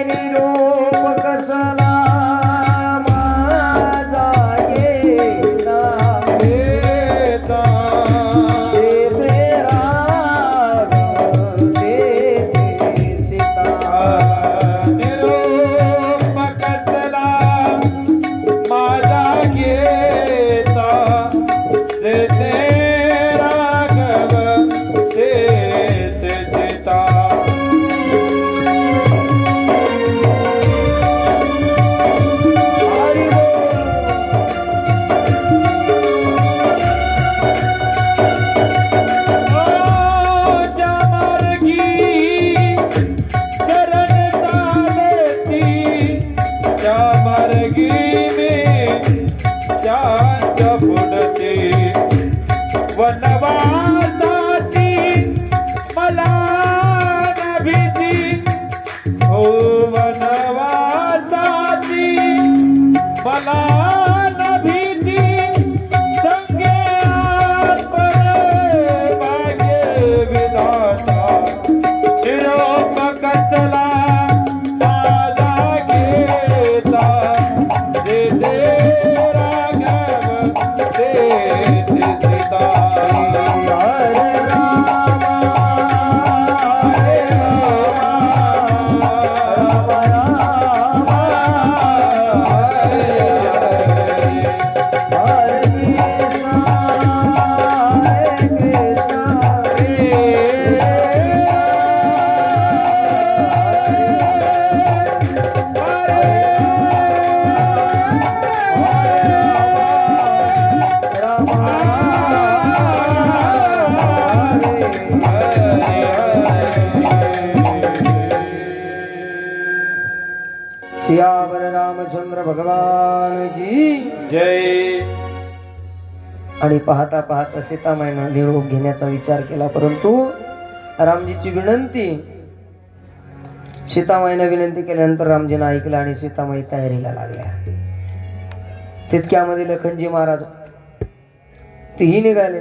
निरोप कसला माझा येता, येता ते तेरा ते सीता. निरोप कसला माझा घेता जे तेरा गव ते देता. हरी बोल. ज्या मार्गी चरण चालती त्या मार्गी मी त्यांच्या पुढते. वनवासाची मला न भीती, हो वनवासाची मला न भीती. संगे भाग्य विधाता. निरोप कसला माझा घेता जे तेरा गव ते देता. हरे राम हरे राम राम राम हरे कृष्ण हरे कृष्ण सियावर रामचंद्र भगवान की जय. आणि पाहता पाहता सीतामाईनं निरोप घेण्याचा विचार केला, परंतु रामजीची विनंती, सीतामाईनं विनंती केल्यानंतर रामजीनं ऐकलं आणि सीतामाई तयारीला लागल्या. तितक्यामध्ये लखनजी महाराज तेही निघाले.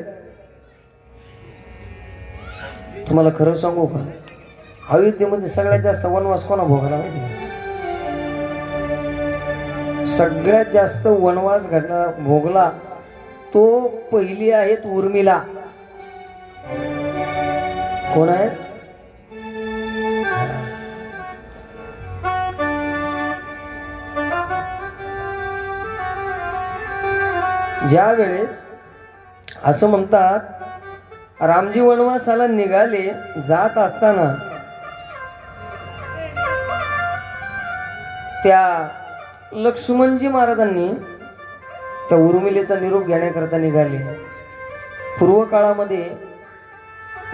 तुम्हाला खरं सांगू का, अयोध्येमध्ये सगळ्यात जास्त वनवास कोणा भोगला माहिती आहे? सगळ्यात जास्त वनवास घडला भोगला तो पहिली आहेत उर्मिला. कोण आहेत? ज्या वेळेस असं म्हणतात रामजी वनवासाला निघाले, जात असताना त्या लक्ष्मणजी महाराजांनी त्या उर्मिलेचा निरोप घेण्याकरता निघाले. पूर्व काळामध्ये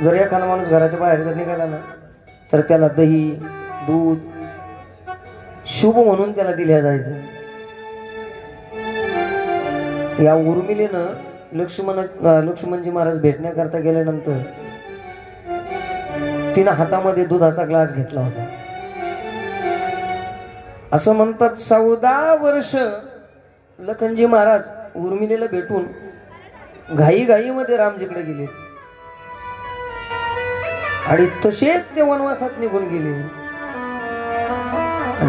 जर एखादा माणूस घराच्या बाहेर जर निघाला ना तर त्याला दही दूध शुभ म्हणून त्याला दिल्या जायचं. या उर्मिलेनं लक्ष्मणजी महाराज भेटण्याकरता गेल्यानंतर तिनं हातामध्ये दुधाचा ग्लास घेतला होता. असं म्हणतात 14 वर्ष लखनजी महाराज उर्मिलेला भेटून घाईघाईमध्ये रामजीकडे गेले आणि तसेच ते वनवासात निघून गेले.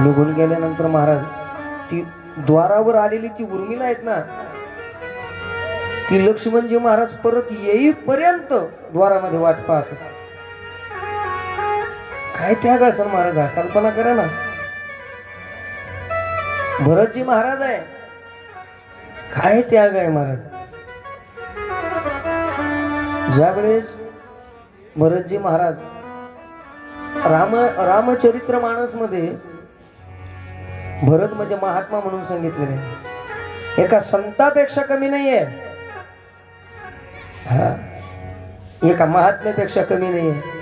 निघून गेल्यानंतर महाराज ती द्वारावर आलेली ती उर्मिला आहेत ना, ती लक्ष्मणजी महाराज परत येईपर्यंत द्वारामध्ये वाट पाहत. काय त्याग असेल महाराज, कल्पना करा ना. भरतजी महाराज आहे, काय त्याग आहे महाराज. ज्यावेळेस भरतजी महाराज रामचरित्र मानस मध्ये भरत म्हणजे महात्मा म्हणून सांगितलेले, एका संतापेक्षा कमी नाहीये, हा एका महात्म्यापेक्षा कमी नाहीये.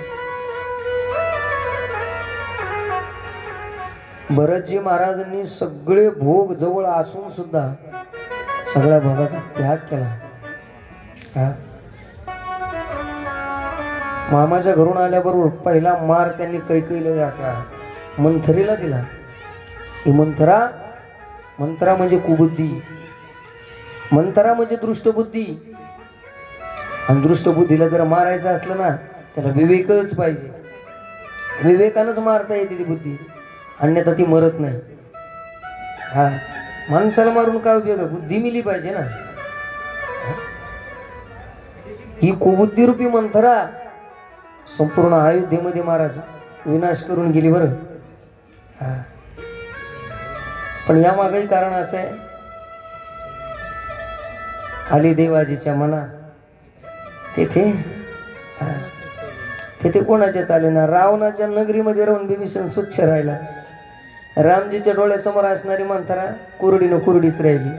भरतजी महाराजांनी सगळे भोग जवळ असून सुद्धा सगळ्या भोगाचा त्याग केला. हा मामाच्या घरून आल्याबरोबर पहिला मार त्यांनी कैकेयीला त्या मंथरीला दिला. ही मंथरा म्हणजे कुबुद्धी, मंथरा म्हणजे दृष्टबुद्धी. आणि दृष्टबुद्धीला जर मारायचं असलं ना त्याला विवेकच पाहिजे, विवेकानंच मारता येते ती बुद्धी, अन्यथा ती मरत नाही. हा माणसाला मारून काय उपयोग आहे, बुद्धी मिली पाहिजे ना. ही कुबुद्धी रूपी मंथरा संपूर्ण अयोध्येमध्ये महाराज विनाश करून गेली बरं. हा पण या मागही कारण असं आहे, आली देवाजीच्या मना तेथे कोणाच्या चालेना. रावणाच्या नगरीमध्ये राहून बिभीषण स्वच्छ राहिला, रामजीच्या डोळ्यासमोर असणारी मंथरा कुरडीनं कुरडीच राहिली.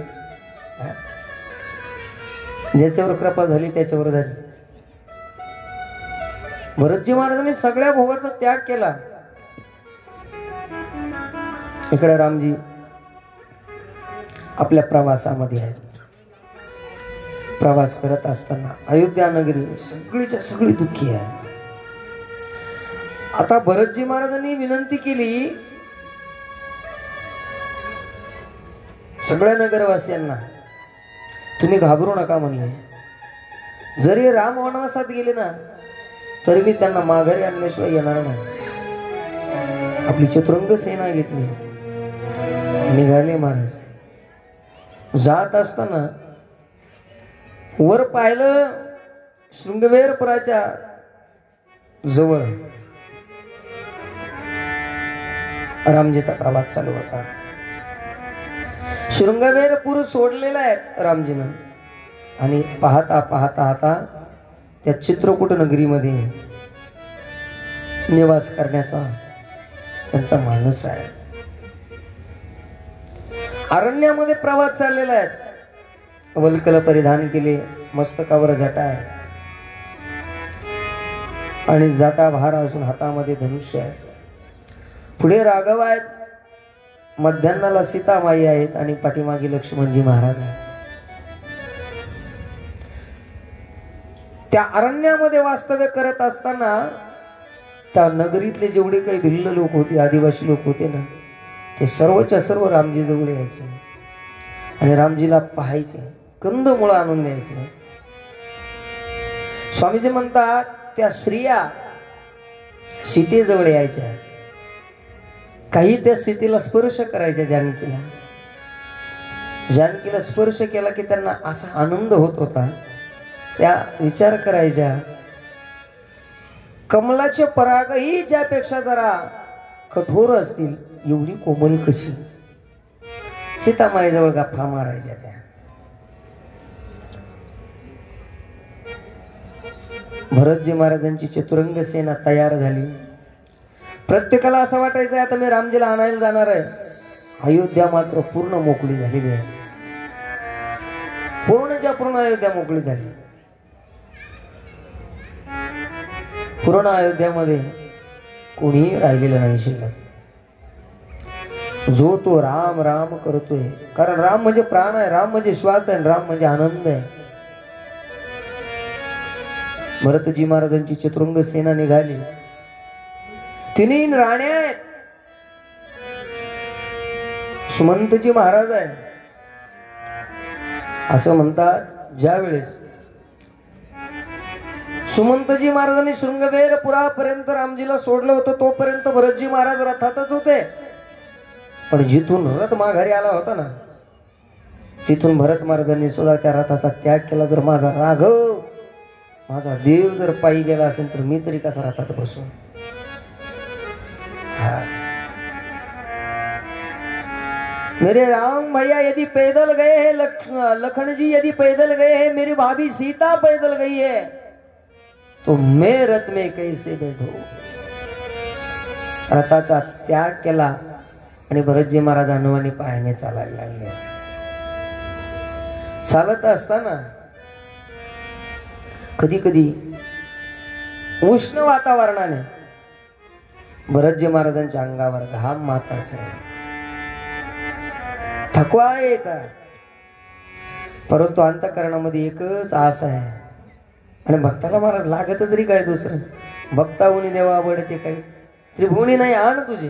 ज्याच्यावर कृपा झाली त्याच्यावर झाली. भरतजी महाराजांनी सगळ्या भोगाचा त्याग केला. इकडे रामजी आपल्या प्रवासामध्ये आहेत. प्रवास करत असताना अयोध्या नगरी सगळीच्या सगळी दुःखी आहे. आता भरतजी महाराजांनी विनंती केली सगळ्या नगरवासियांना, तुम्ही घाबरू नका म्हणले. जरी राम वनवासात गेले ना तरी मी त्यांना माघारी आणल्याशिवाय येणार नाही. आपली चतुरंग सेना घेतली, निघाले महाराज. जात असताना वर पाहिलं शृंगवेरपुराच्या जवळ रामजीचा प्रवास चालू होता. शृंगवेरपूर सोडलेला आहे रामजीनं. आणि पाहता पाहता आता त्या चित्रकूट नगरीमध्ये निवास करण्याचा त्यांचा मानस आहे. अरण्यामध्ये प्रवास चाललेला आहे. वल्कल परिधान केले, मस्तकावर जटा आहे आणि जटा भार असून हातामध्ये धनुष्य आहे. पुढे राघव आहेत, मध्यान्नाला सीतामाई आहेत आणि पाठीमागे लक्ष्मणजी महाराज आहेत. त्या अरण्यामध्ये वास्तव्य करत असताना त्या नगरीतले जेवढे काही भिल्ल लोक होते, आदिवासी लोक होते ना, ते सर्वच्या सर्व रामजी जवळ यायचे आणि रामजीला पाहायचे, कंदमुळं आणून द्यायचे. स्वामीजी म्हणतात त्या स्त्रिया सीतेजवळ यायच्या, काही त्या सीतेला स्पर्श करायच्या. जानकीला स्पर्श केला की त्यांना असा आनंद होत होता. त्या विचार करायच्या, कमलाचे परागही ज्यापेक्षा जरा कठोर असतील एवढी कोमल कशी. सीतामाईजवळ गप्पा मारायच्या त्या. भरतजी महाराजांची चतुरंग सेना तयार झाली. प्रत्येकाला असं वाटायचं आता मी रामजीला आणायला जाणार आहे. अयोध्या मात्र पूर्ण मोकळी झालेली आहे. पूर्ण अयोध्या मोकळी झाली. पूर्ण अयोध्यामध्ये कोणीही राहिलेलं नाही शिल्लक. जो तो राम राम करतोय, कारण राम म्हणजे प्राण आहे, राम म्हणजे श्वास आहे, राम म्हणजे आनंद आहे. भरतजी महाराजांची चतुरंग सेना निघाली. तिन्ही राण्या आहेत. सुमंतजी महाराज आहे. असं म्हणतात ज्या वेळेस सुमंतजी महाराजांनी शृंगवेरपुरापर्यंत रामजीला सोडलं होतं तोपर्यंत भरतजी महाराज रथातच होते. पण जिथून रथ माघारी आला होता ना तिथून भरत महाराजांनी सुद्धा त्या रथाचा त्याग केला. जर माझा राघव, माझा देव जर पायी गेला असेल तर मी तरी कसा रथात बसू. मेरे राम भैया यदि पैदल गए हैं, लखन जी यदि पैदल गए हैं, मेरी भाभी सीता पैदल गई है, तो मैं रथ में कैसे बैठू? रथाचा त्याग केला आणि भरतजी महाराज हनुमानी पायाने चालायला लागले. चालत असताना कधी कधी उष्ण वातावरणाने भरतजी महाराजांच्या अंगावर घाम माताचा थकवा यायचा, परंतु अंतःकरणामध्ये एकच आस आहे. आणि भक्ताला महाराज लागत तरी काय दुसरं? भक्ताहुनी देवा आवडते काही त्रिभुवनी नाही आण तुझे.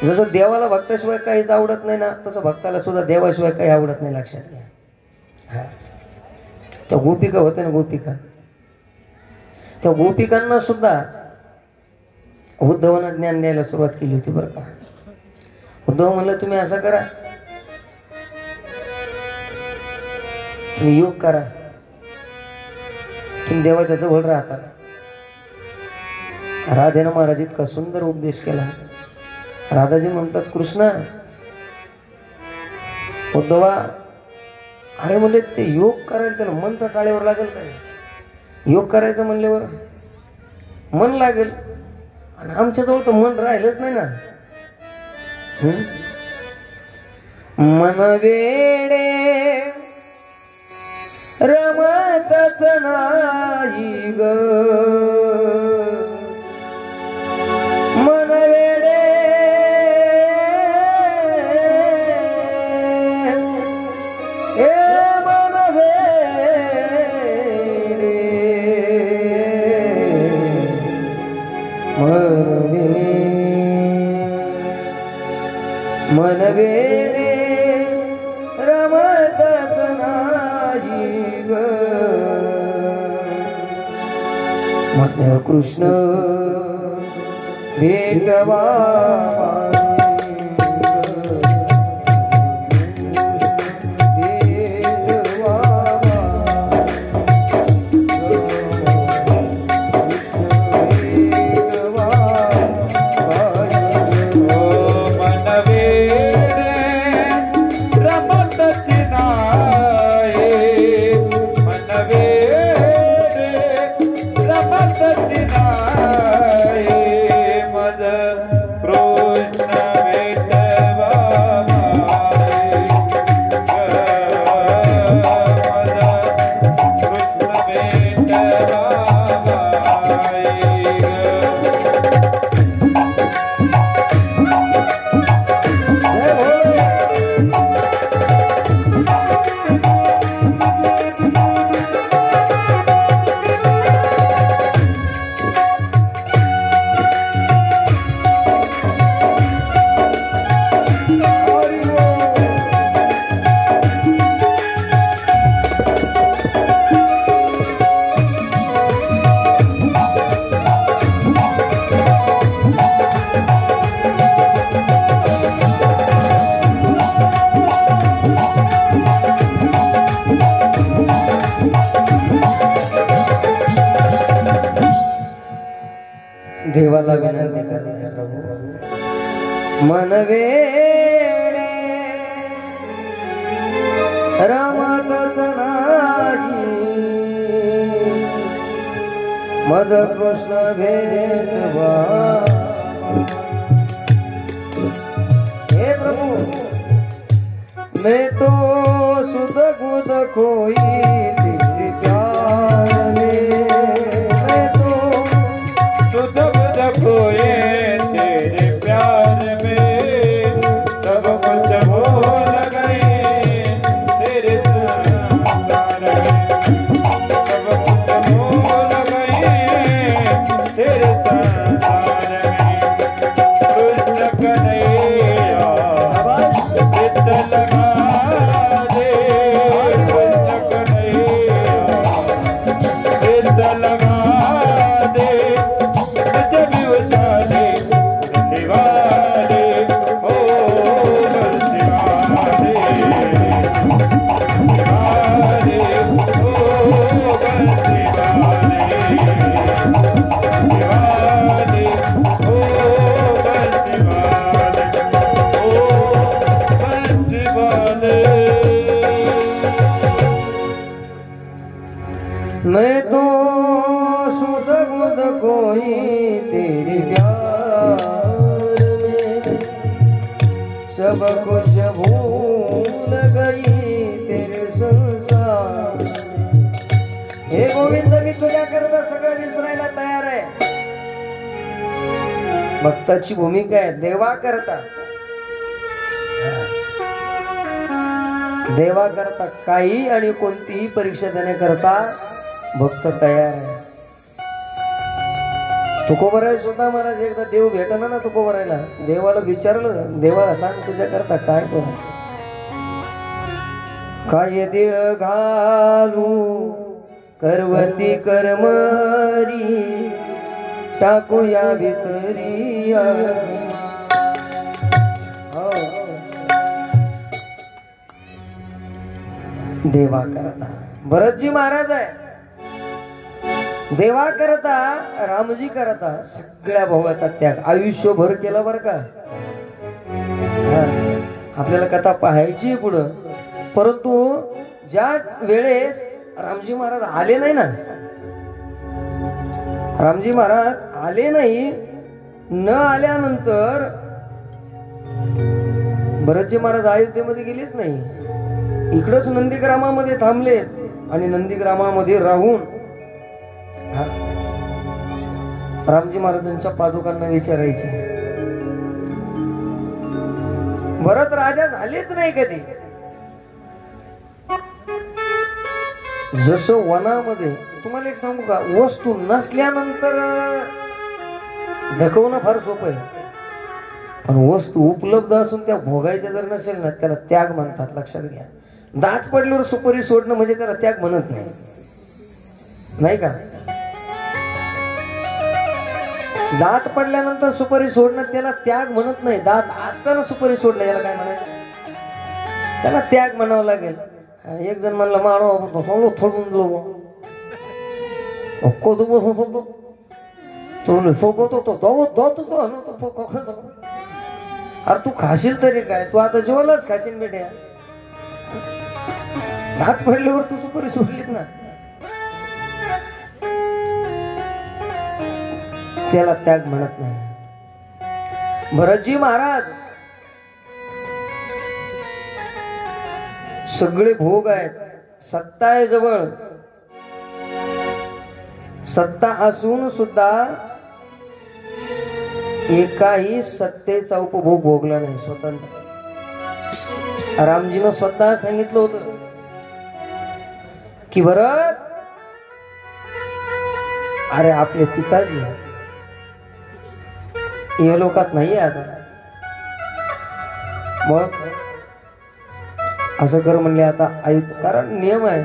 जसं देवाला भक्ताशिवाय काहीच आवडत नाही ना, तसं भक्ताला सुद्धा देवाशिवाय काही आवडत नाही. लक्षात घ्या. त्या गोपिका होत्या ना, गोपिका, त्या गोपिकांना सुद्धा उद्धवानं ज्ञान द्यायला सुरुवात केली होती बरं का. उद्धव म्हणलं तुम्ही असं करा, तुम्ही योग करा, तुम्ही देवाच्या जवळ राहता. राधेनं महाराज इतका सुंदर उपदेश केला. राधाजी म्हणतात कृष्णा उद्धवा, अरे म्हणले ते योग करायला त्याला मन तर टाळेवर लागेल काय? योग करायचं म्हणल्यावर मन लागेल, आणि आमच्याजवळ तर मन राहिलंच नाही ना. मन वेडे रमतच नाही ग, मन वेडे मन वेडे मन वेडे रमतच नाही ग. म्हटलं कृष्ण भेटवा देवाला विनंती करते प्रभू. मन वेडे रमतच नाही मज कृष्ण भेटवा. हे प्रभु मैं तो सुध गुद खोई तेरे प्यार में, मैं तो सुध गुद खोए तेरे प्यार में, सब कुछ भूल गए तेरे संसार में, सब कुछ भूल गए तेरे संसार में. कृष्ण कन्हैया चित्त लगा दे, कृष्ण कन्हैया मैं तो सुध बुध कोई तेरी प्यार में, सब कुछ भूल गई तेरे संसार। हे गोविंद, मी तुझ्या करता सगळं विसरायला तयार आहे. भक्ताची भूमिका आहे देवा करता. देवा करता काही आणि कोणतीही परीक्षा देण्याकरता भक्त तयार आहे. तुकोबराय सुद्धा महाराज एकदा देव भेटना ना तुकोबरायला, देवाला विचारलं, देवाला सांग तुझ्या करता काय करू, काय देह घालू करवती करमरी, टाकूया भितरी. देवा करता भरतजी महाराज आहे. देवा करता रामजी करता सगळ्या भोगाचा त्याग आयुष्यभर केला बर का. आपल्याला कथा पाहायची पुढं, परंतु ज्या वेळेस रामजी महाराज आले नाही ना, रामजी महाराज आले नाही, न आल्यानंतर भरतजी महाराज अयोध्येमध्ये गेलेच नाही, इकडच नंदीग्रामामध्ये थांबलेत आणि नंदीग्रामामध्ये राहून रामजी महाराजांच्या पादुकांना विचारायचे. भरत राजा झालेच नाही कधी. जसं वनामध्ये तुम्हाला एक सांगू का, वस्तू नसल्यानंतर धकवणं फार सोपं आहे, पण वस्तू उपलब्ध असून त्या भोगायच्या जर नसेल ना त्याला त्याग म्हणतात. लक्षात घ्या. दात पडल्यावर सुपारी सोडणं म्हणजे त्याला त्याग म्हणत नाही, नाही का. दात पडल्यानंतर सुपारी सोडणं त्याला त्याग म्हणत नाही. दात असताना सुपारी सोडणं याला काय म्हणायचं, त्याला त्याग म्हणावं लागेल. एक जण म्हणलं मानव थोडून अरे तू खाशील तरी काय, तू आता जेवलाच खाशील बेट्या. दात पडल्यावर तू सुपारी सोडलीत ना, त्याला त्याग म्हणत नाही. भरतजी महाराज सगळे भोग आहेत, सत्ता आहे जवळ, सत्ता असून सुद्धा एकाही सत्तेचा उपभोग भोगला नाही स्वतंत्र. रामजीनं स्वतः सांगितलं होतं की भरत, अरे आपले पिताजी या लोकात नाही आता, मग असं कर म्हणले. आता आयुक्त, कारण नियम आहे,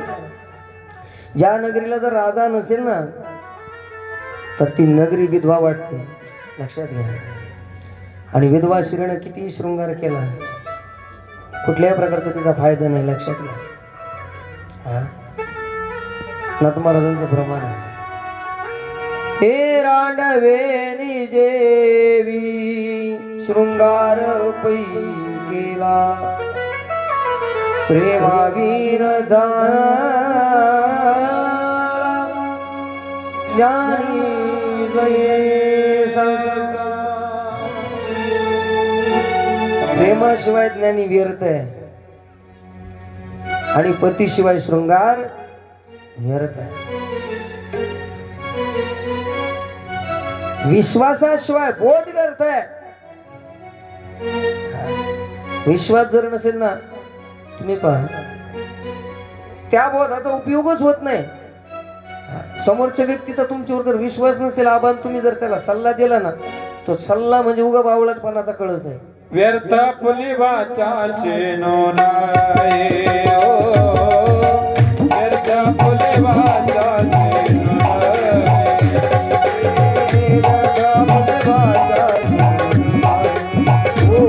ज्या नगरीला जर राजा नसेल ना तर ती नगरी विधवा वाटते. लक्षात घ्या. आणि विधवा श्रीनं किती शृंगार केला, कुठल्याही प्रकारचा त्याचा फायदा नाही. लक्षात घ्या. नाथ महाराजांचं प्रमाण आहे, हे रांडवे निजेवी शृंगार पै केला, प्रेमावीर ज्ञानी प्रेमाशिवाय ज्ञानी व्यर्थ आहे आणि पतीशिवाय शृंगार व्यर्थ आहे. विश्वासाशिवाय बोध व्यर्थ आहे. विश्वास जर नसेल ना, तुम्ही पहा त्या बोधाचा उपयोगच होत नाही. समोरच्या व्यक्तीचा तुमच्यावर जर विश्वास नसेल, आबान तुम्ही जर त्याला सल्ला दिला ना, तो सल्ला म्हणजे उगा बावळटपणाचा कळच आहे. व्यर्थ फुलिवाचा शेनो नाये ओ, व्यर्थ फुलिवाचा शेनो नाये, व्यर्थ फुलिवाचा शेनो नाये ओ,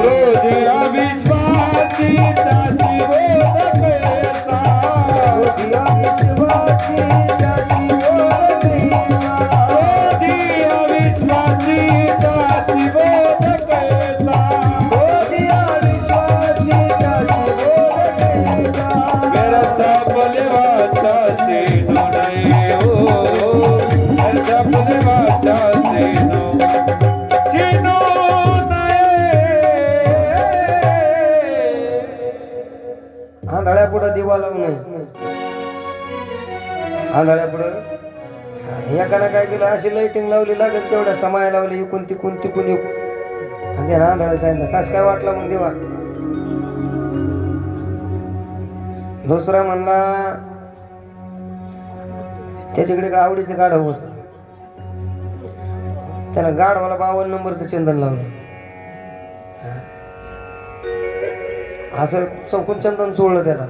रोजिया विश्वासी जाती बोध कैसा, रोजिया विश्वासी जाती बोध कैसा, रोजिया विश्वासी जाती बोध कैसा, आंधळ्या पुढं दिवा लावू नये. आंधळ्या पुढं एकानं काय केलं, अशी लाइटिंग लावली लागेल तेवढ्या समाया लावली, इकून तिकून तिकून आणि त्यानं आंधळ्याला सांगितलं. कस काय वाटला मग दिवा? दुसरा म्हणला त्याच्याकडे आवडीचं गाढव होत, त्याला गाढवाला 52 नंबरचं चंदन लावलं. असं चौकून चंदन चोळलं त्याला.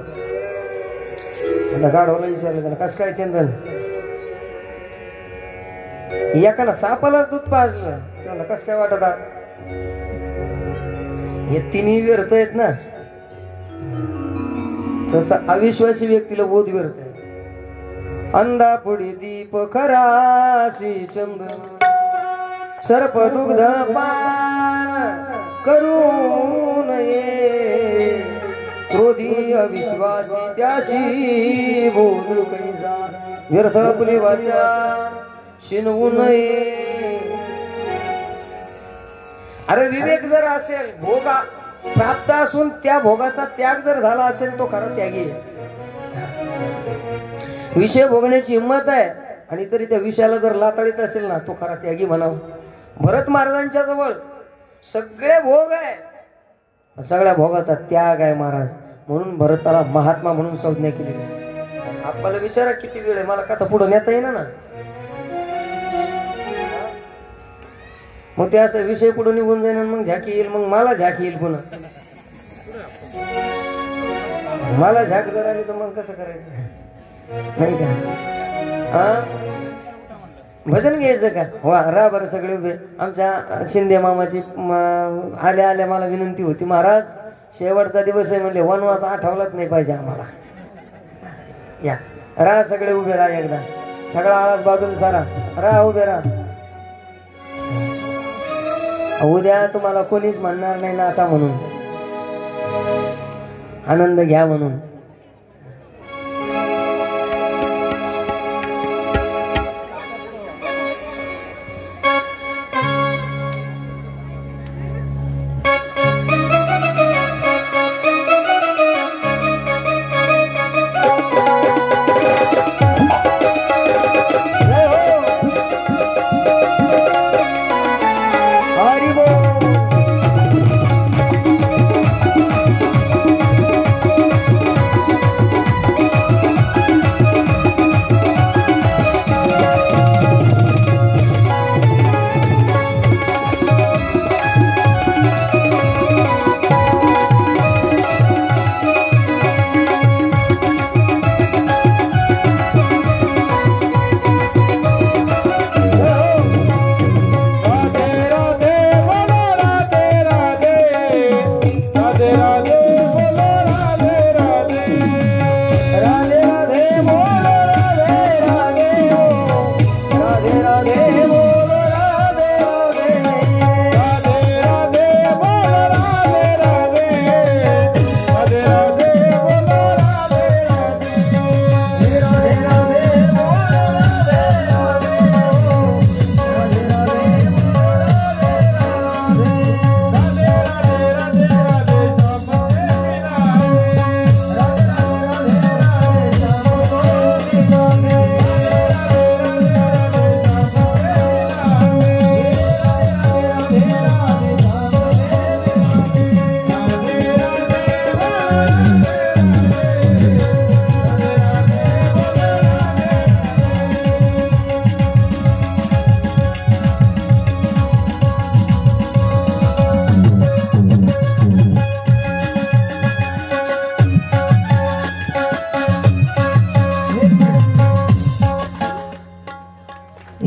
गाढवाला विचारलं त्याला, कसं काय चंदन? एकाला सापाला दूध पाजलं, त्याला कसं काय वाटत? हे तिन्ही व्यर्थ आहेत ना. तसं अविश्वासी व्यक्तीला बोध व्यर्थ आहे. अंधा पुढे दीप खराशी चंदन, सर्प दुग्ध पान करू नये, क्रोधी अविश्वासी त्याशी बोध कैसा, व्यर्थ आपली वाचा शिनवू नये. अरे विवेक जर असेल, भोगा प्राप्त असून त्या भोगाचा त्याग जर झाला असेल, तो खरा त्यागी आहे. विषय भोगण्याची हिंमत आहे आणि तरी त्या विषयाला जर लाताळीत असेल ना, तो खरा त्यागी म्हणावं. भरत महाराजांच्या जवळ सगळे भोग आहे, सगळ्या भोगाचा त्याग आहे महाराज. म्हणून भरताला महात्मा म्हणून संज्ञा केली. आपल्याला विचारा किती वेळ आहे, मला का पुढे नेता येईना ना. मग त्याचा विषय पुढे निघून जाईन, मग झाकी येईल, मग मला झाकी येईल पुन्हा. मला झाक जर आली तर मग कसं करायचं, नाही का? भजन घ्यायचं का? वा रा बरं सगळे उभे. आमच्या शिंदे मामाची आल्या आल्या मला विनंती होती, महाराज शेवटचा दिवस आहे म्हणले, वनवास आठवलाच नाही पाहिजे आम्हाला. या रा सगळे उभे राहा, एकदा सगळा आवाज बाजूला सारा रा, उभे राहा. उद्या तुम्हाला कोणीच म्हणणार नाही नाचा म्हणून, आनंद घ्या म्हणून.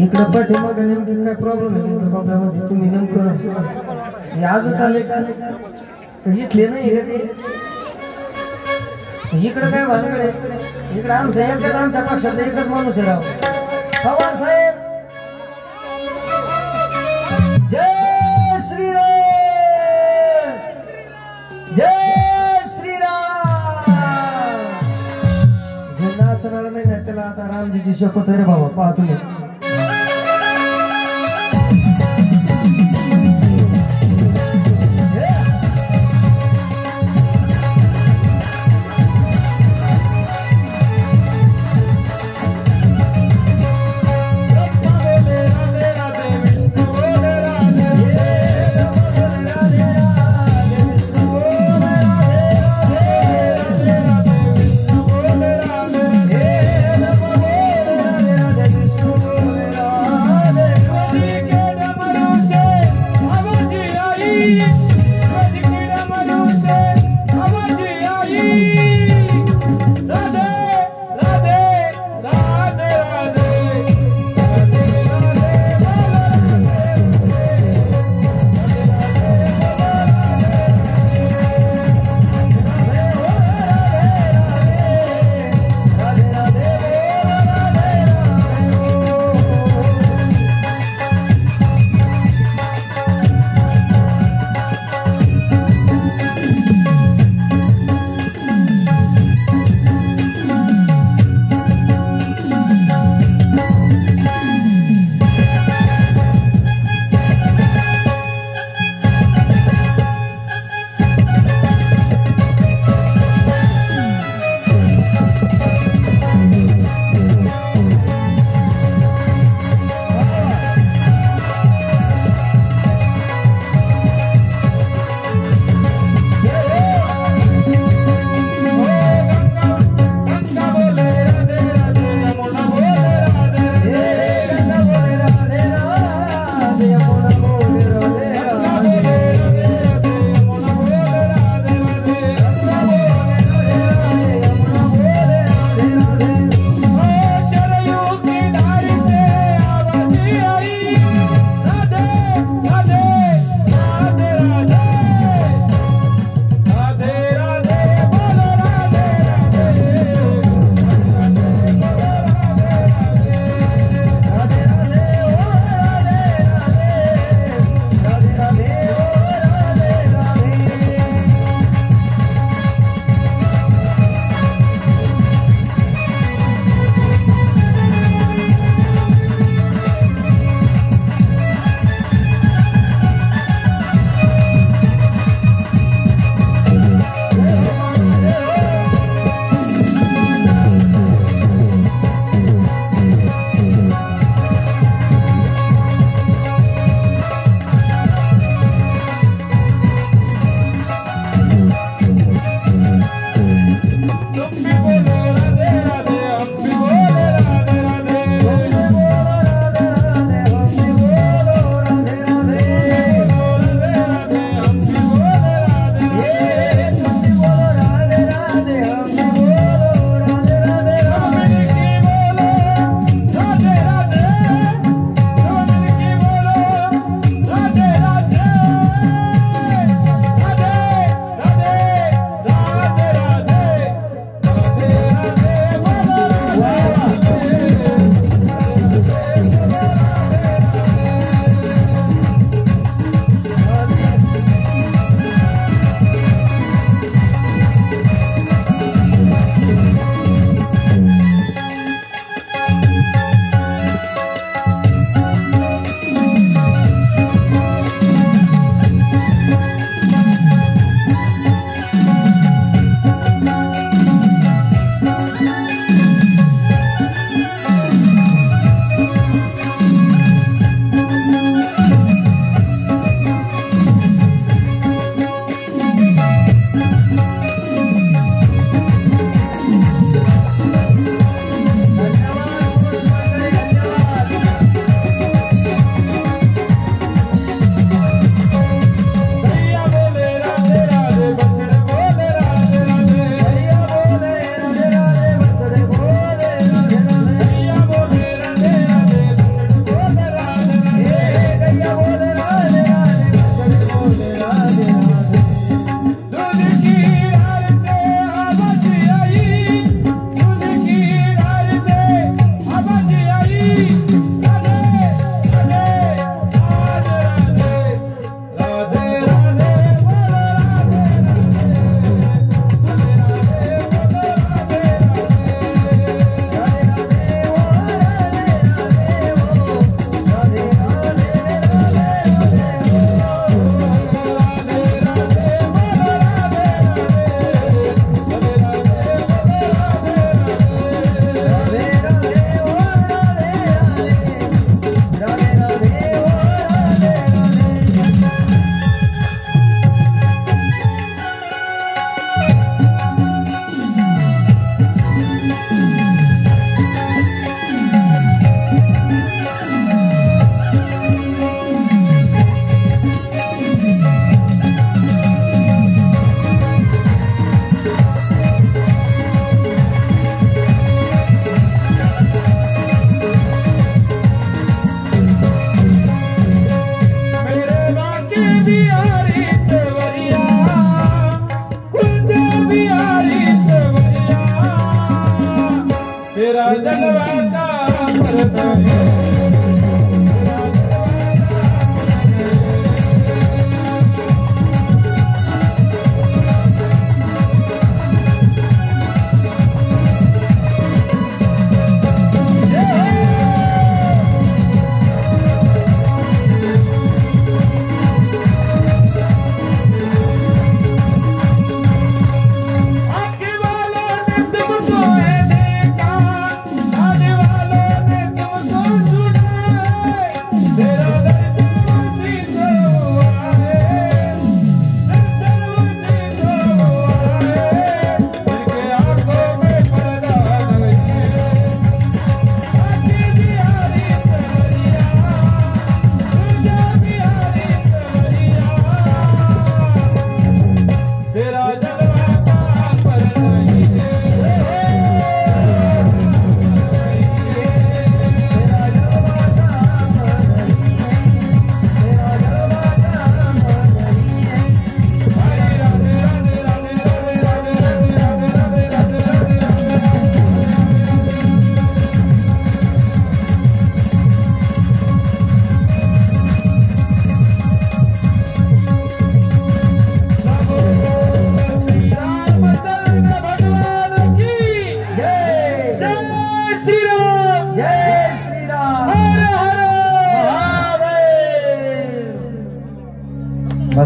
इकडे पाठीमाग नेमकं काय प्रॉब्लेम आहे? इकडे प्रॉब्लेम तुम्ही नेमकं आजच आले का? इथले नाही का ते? इकडे काय भानगड आहे? इकडे आमचं एकच, आमच्या पक्षाचा एकच माणूस आहे राव, पवार साहेब. जय श्रीराम, जय श्रीराम. जे नाचणार नाही ना त्याला आता रामजीची शपथ आहे रे बाबा. पहा तुम्ही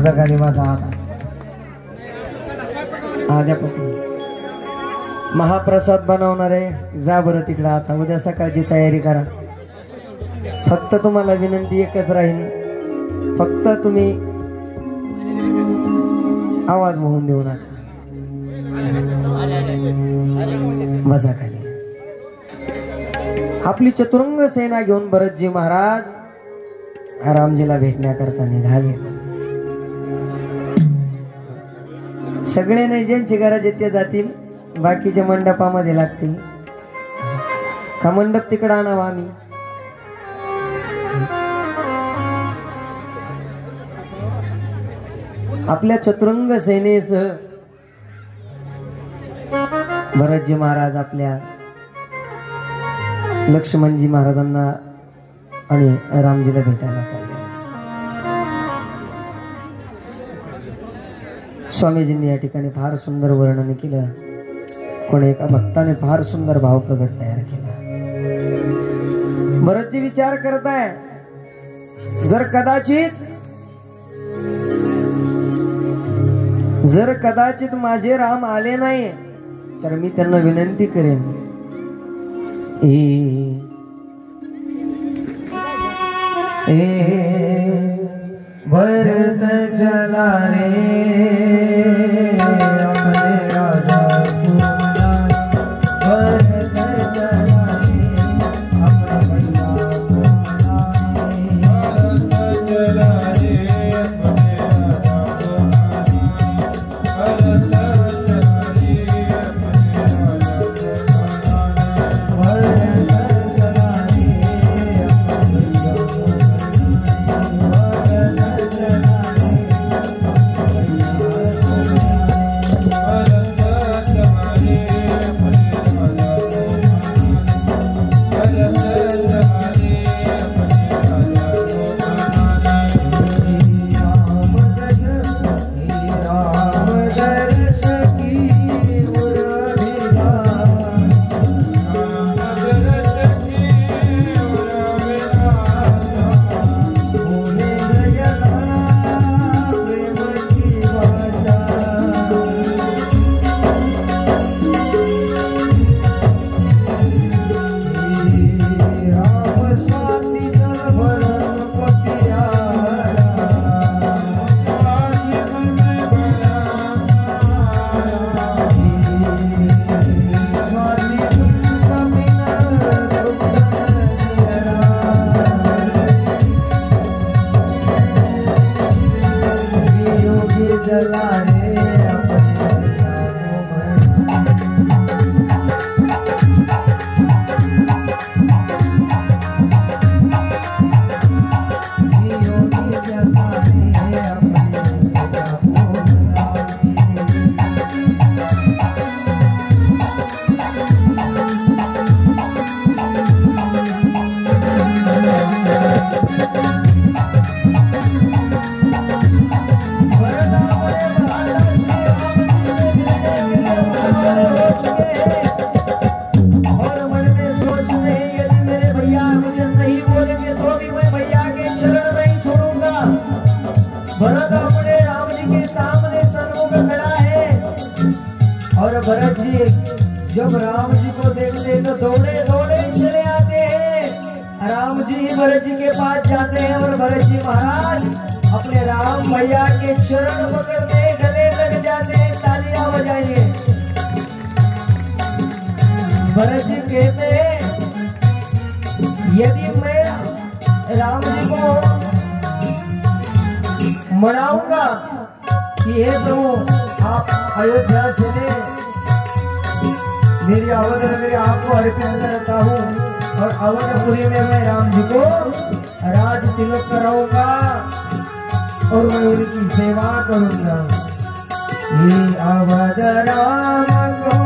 माझा खाली माझा हात आद्यापासून महाप्रसाद बनवणार आहे. जा बरं तिकडं आता, उद्या सकाळची तयारी करा. फक्त तुम्हाला विनंती एकच राहील, फक्त तुम्ही आवाज होऊन देऊ नका. बसा खाली. आपली चतुरंग सेना घेऊन भरतजी महाराज रामजीला भेटण्याकरता निघाले. सगळे नाही, ज्यांची गरज आहे ते जातील, बाकीचे मंडपामध्ये लागतील. का मंडप तिकडे आणावा आम्ही? आपल्या चतुरंग सेनेसह भरतजी महाराज आपल्या लक्ष्मणजी महाराजांना आणि रामजीला भेटायला चालले. स्वामीजींनी या ठिकाणी फार सुंदर वर्णन केलं. कोणी एका भक्ताने फार सुंदर भाव प्रगट तयार केला. भरतजी विचार करताय, जर कदाचित माझे राम आले नाही तर मी त्यांना विनंती करेन, भरत चला रे अपने राजा भरत चला रे अपने भैया चला रे भरत जी जब राम जी को देखते तो दौड़े दौड़े चले आते हैं। राम जी भरत जी के पास जाते हैं और भरत जी महाराज अपने राम भैया के चरण पकड़ते गले लग जाते हैं। तालियां बजाइए। भरत जी कहते हैं यदि मैं राम जी को मनाऊंगा कि हे प्रभु आप अयोध्या चले, मेरी अवध नगरी आपको अर्पित करता हूँ और अवधपुरी में मैं राम जी को राज तिलक कराऊंगा और मैं उनकी सेवा करूंगा। ये अवध राम को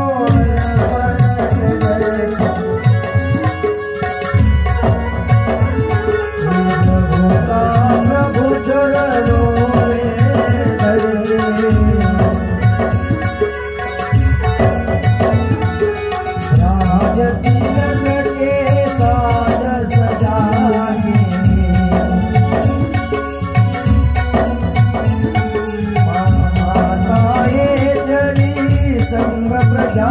प्रभु चरणों रंग प्रजा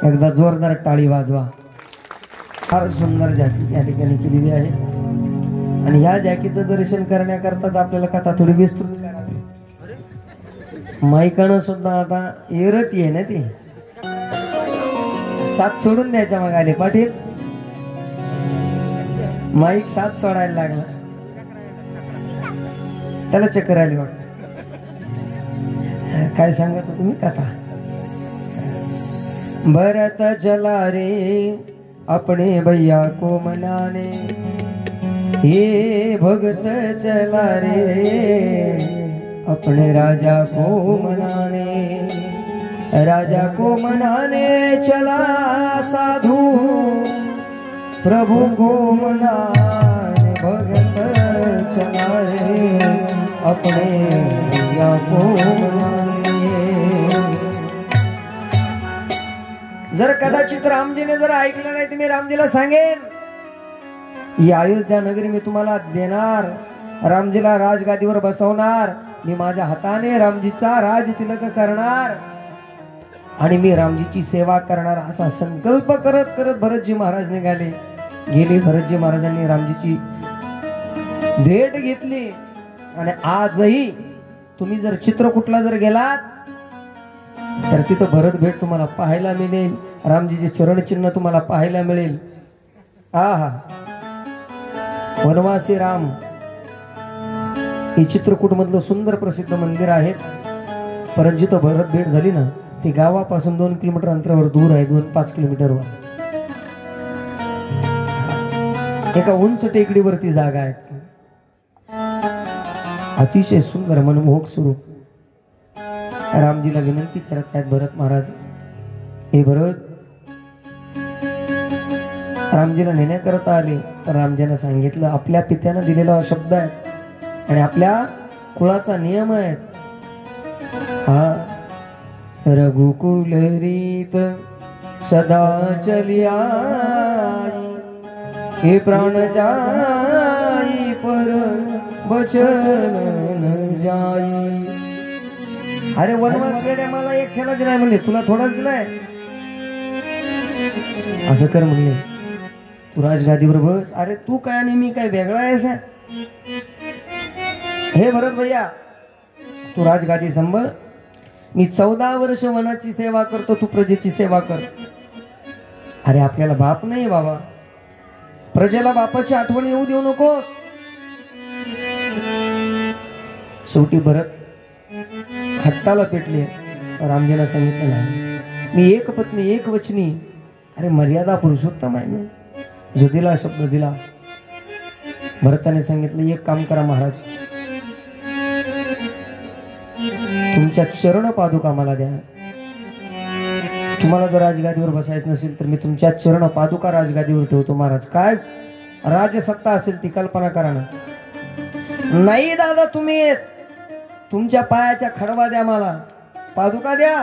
एकदा जोरदार टाळी वाजवा. फार सुंदर जॅकी या ठिकाणी केलेली आहे आणि ह्या जॅकीचं दर्शन करण्याकरताच आपल्याला कथा थोडी विस्तृत करावी. माईकानं सुद्धा आता येरत आहे ना ती साथ सोडून द्यायच्या मग आले पाटील. माईक साथ सोडायला लागला त्याला चक्कर आली वाटत. काय सांगत तुम्ही कथा. भरत चला रे अपने भैया को मनाने ये भगत चला रे अपने राजा को मनाने. राजा को मनाने चला साधु प्रभु को मनाने भगत चला रे अपने भैया को मनाने. जर कदाचित रामजीने जर ऐकलं नाही तर मी रामजीला सांगेन ही अयोध्या नगरी मी तुम्हाला देणार. रामजीला राजगादीवर बसवणार. मी माझ्या हाताने रामजीचा राज तिलक करणार आणि मी रामजीची सेवा करणार असा संकल्प करत करत भरतजी महाराज निघाले. गेले भरतजी महाराजांनी रामजीची भेट घेतली आणि आजही तुम्ही जर चित्रकूटला जर गेलात तर तिथं भरत भेट तुम्हाला पाहायला मिळेल. रामजीचे चरणचिन्ह तुम्हाला पाहायला मिळेल. आहा वनवासी राम हे चित्रकूट मधलं सुंदर प्रसिद्ध मंदिर आहे. परंतु जिथं भरत भेट झाली ना ते गावापासून 2 किलोमीटर अंतरावर दूर आहे. 2-5 किलोमीटरवर एका उंच टेकडीवरती जागा आहे. अतिशय सुंदर मनमोहक स्वरूप. रामजीला विनंती करत आहेत भरत महाराज. हे भरत रामजीला नेण्याकरता आले तर रामजीने सांगितलं आपल्या पित्यानं दिलेला शब्द आहे आणि आपल्या कुळाचा नियम आहे. हा रघुकुल रीत सदा चलिया हे प्राण जाई पर बचन जाई. अरे वनवास वेड्या मला एक खेळा दिलाय म्हणले तुला थोडाच दिलाय. असं कर म्हणले तू राजगादीवर बस. अरे तू काय आणि मी काय वेगळा आहेस. हे भरत भैया तू राजगादी संभळ. मी 14 वर्ष वनाची सेवा करतो तू प्रजेची सेवा कर. अरे आपल्याला बाप नाही बाबा. प्रजेला बापाची आठवण येऊ देऊ नकोस. शेवटी भरत हट्टाला पेटले. रामजीला सांगितलं नाही मी एक पत्नी एक वचनी. अरे मर्यादा पुरुषोत्तम आहे मी. जो दिला शब्द दिला. भरताने सांगितलं एक काम करा महाराज तुमच्या चरण पादुका मला द्या. तुम्हाला जर राजगादीवर बसायचं नसेल तर मी तुमच्या चरण पादुका राजगादीवर ठेवतो महाराज. काय राजसत्ता असेल ती कल्पना करा ना. नाही दादा तुम्ही तुमच्या पायाच्या खडवा द्या मला. पादुका द्या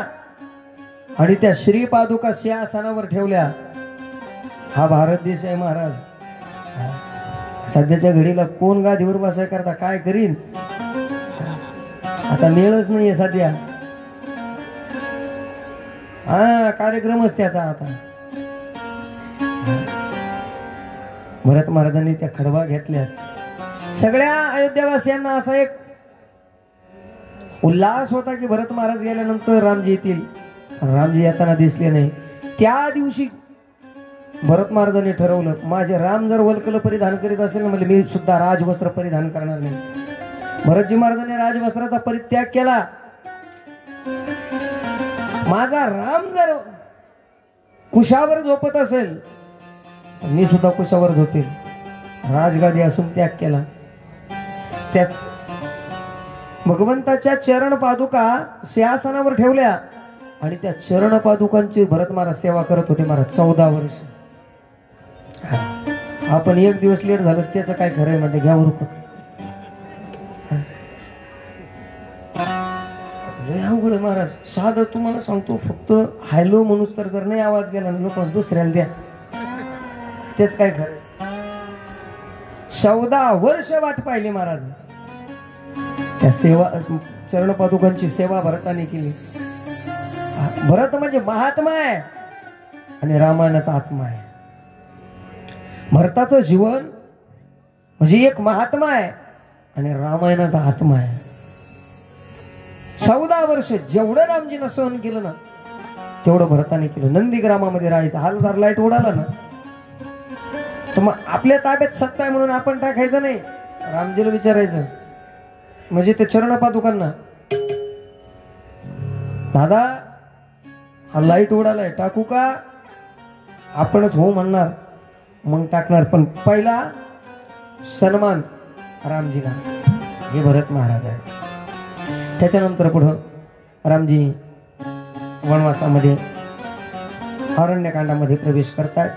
आणि त्या श्री पादुका सिंहासनावर ठेवल्या. हा भारत देश आहे महाराज. सध्याच्या घडीला कोण गादीवर बसाय करता काय करीन. आता मेळच नाहीये सध्या. हा कार्यक्रमच त्याचा आता. भरत महाराजांनी त्या खडबा घेतल्या. सगळ्या अयोध्यावासियांना असा एक उल्हास होता की भरत महाराज गेल्यानंतर रामजी येतील. रामजी येताना दिसले नाही. त्या दिवशी भरत महाराजांनी ठरवलं, माझे राम जर वल्कल परिधान करीत असेल ना, म्हणजे मी सुद्धा राजवस्त्र परिधान करणार नाही. भरतजी महाराजांनी राजवस्त्राचा परित्याग केला. माझा राम जर कुशावर झोपत असेल तर मी सुद्धा कुशावर झोपेल. राजगादी असून त्याग केला. त्या भगवंताच्या चरण पादुका सिंहासनावर ठेवल्या आणि त्या चरण पादुकांची भरत महाराज सेवा करत होते. महाराज 14 वर्ष. आपण एक दिवस लेट झालं त्याचं काय खरंय मध्ये घ्या उरकून. अवघड महाराज. साधं तुम्हाला सांगतो, फक्त हॅलो म्हणून तर जर नाही आवाज गेला ना, लोक दुसऱ्याला द्या, तेच काय खरं. 14 वर्ष वाट पाहिली महाराज. त्या सेवा चरण पादुकांची सेवा भरताने केली. भरत म्हणजे महात्मा आहे आणि रामायणाचा आत्मा आहे. भरताचं जीवन म्हणजे एक महात्मा आहे आणि रामायणाचा आत्मा आहे. 14 वर्ष जेवढं रामजीनं सहन केलं ना, तेवढं भरताने केलं. नंदीग्रामामध्ये राहायचं. हाल लाईट उडाला ना, तर मग आपल्या ताब्यात सत्ता आहे म्हणून आपण टाकायचं नाही. रामजीला विचारायचं, म्हणजे ते चरण पादुकांना, दादा हा लाईट उडालाय, टाकू का? आपणच हो म्हणणार, मग टाकणार. पण पहिला सन्मान रामजीला. हे भरत महाराज आहे. त्याच्यानंतर पुढं रामजी वनवासामध्ये अरण्यकांडामध्ये प्रवेश करतात.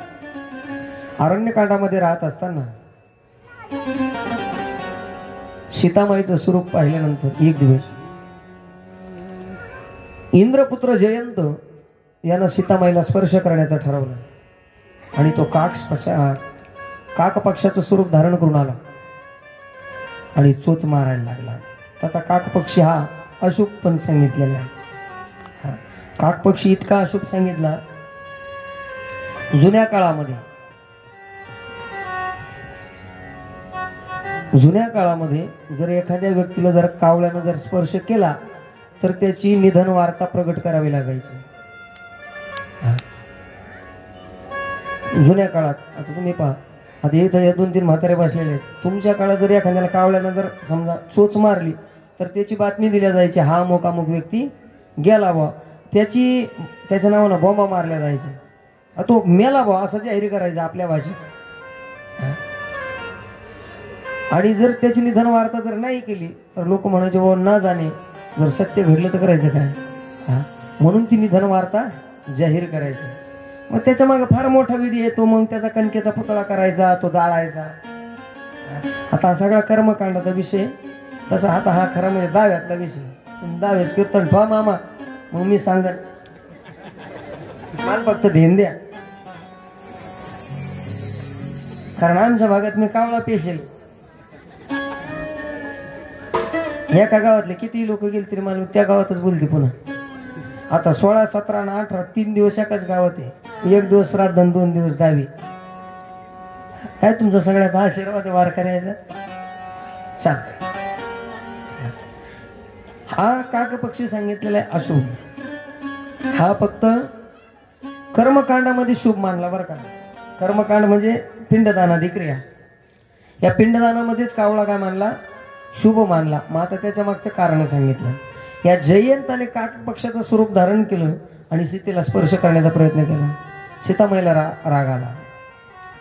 अरण्यकांडामध्ये राहत असताना सीतामाईचं स्वरूप पाहिल्यानंतर एक दिवस इंद्रपुत्र जयंत यानं सीतामाईला स्पर्श करण्याचं ठरवलं आणि तो काक पक्षाचं स्वरूप धारण करून आला आणि चोच मारायला लागला. तसा काक पक्षी हा अशुभ पण सांगितलेला आहे. काक पक्षी इतका अशुभ सांगितला. जुन्या काळामध्ये जर एखाद्या व्यक्तीला जर कावळ्यानं जर स्पर्श केला तर त्याची निधन वार्ता प्रगट करावी लागायची. जुन्या काळात आता तुम्ही पहा, आता इथं 2-3 म्हातारे बसलेले आहेत. तुमच्या काळात जर एखाद्याला कावळ्यानं जर समजा चोच मारली तर त्याची बातमी दिल्या जायची, हा अमुक व्यक्ती गेला बा. त्याच्या नावानं बॉम्बा मारल्या जायचे, तो मेला बा असं जाहीर करायचं आपल्या भाषेत. आणि जर त्याची निधन वार्ता जर नाही केली तर लोक म्हणायचे बाबा ना जाणे, जर सत्य घडलं तर करायचं काय. म्हणून ती निधन वार्ता जाहीर करायची. मग त्याच्या मागे फार मोठा विधी येतो. मग त्याचा कणकेचा पुतळा करायचा, तो जाळायचा. आता सगळा कर्मकांडाचा विषय तसा. आता हा खरा म्हणजे दाव्यातला विषय. दाव्याच कीर्तन ठेवा मामा, मग मी सांगत, मला फक्त ध्यान द्या. कारण आमच्या भागात मी कावळा पेशेल. एका गावातले किती लोक गेले तरी मला त्या गावातच बोलते पुन्हा. आता 16, 17 आणि 18 3 दिवस एकाच गावात आहे. 1 दिवस श्राद्ध आणि 2 दिवस दावी. काय तुमचा सगळ्याचा आशीर्वाद वार करायचा. सांग, हा काक पक्षी सांगितलेला आहे अशुभ. हा फक्त कर्मकांडामध्ये शुभ मानला बरं का. कर्मकांड म्हणजे पिंडदानादी क्रिया. या पिंडदानामध्येच कावळा काय मानला, शुभ मानला. मग आता त्याच्या मागचं कारण सांगितलं. या जयंताने काक पक्षाचं स्वरूप धारण केलं आणि सीतेला स्पर्श करण्याचा प्रयत्न केला. सीतामाईला राग आला.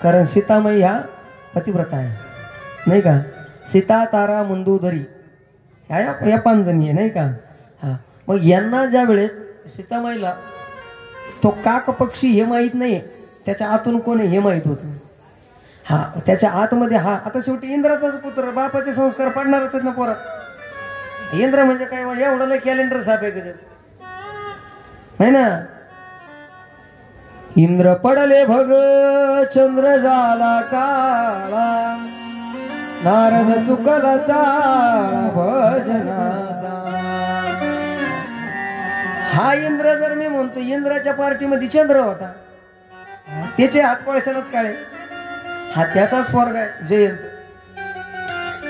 कारण सीतामाई ह्या पतिव्रता आहे नाही का. सीता, तारा, मंदोदरी या 5 जणी आहे नाही का. मग यांना ज्या वेळेस सीतामाईला तो काक पक्षी हे माहीत नाही, त्याच्या आतून कोण आहे हे माहीत होतं. त्याच्या आतमध्ये आता शेवटी इंद्राचाच पुत्र, बापाचे संस्कार पडणारच ना पोरात. इंद्र म्हणजे काय एवढं लय कॅलेंडर साफ आहे कधी नाही ना. इंद्र पडले भग चंद्र झाला काळा, नारद चुकला चाळा भजनाचा. हा इंद्र जर मी म्हणतो, इंद्राच्या पार्टीमध्ये चंद्र होता, त्याचे हात पळशालाच काळे. हा त्याचाच पोरगा आहे जयंत.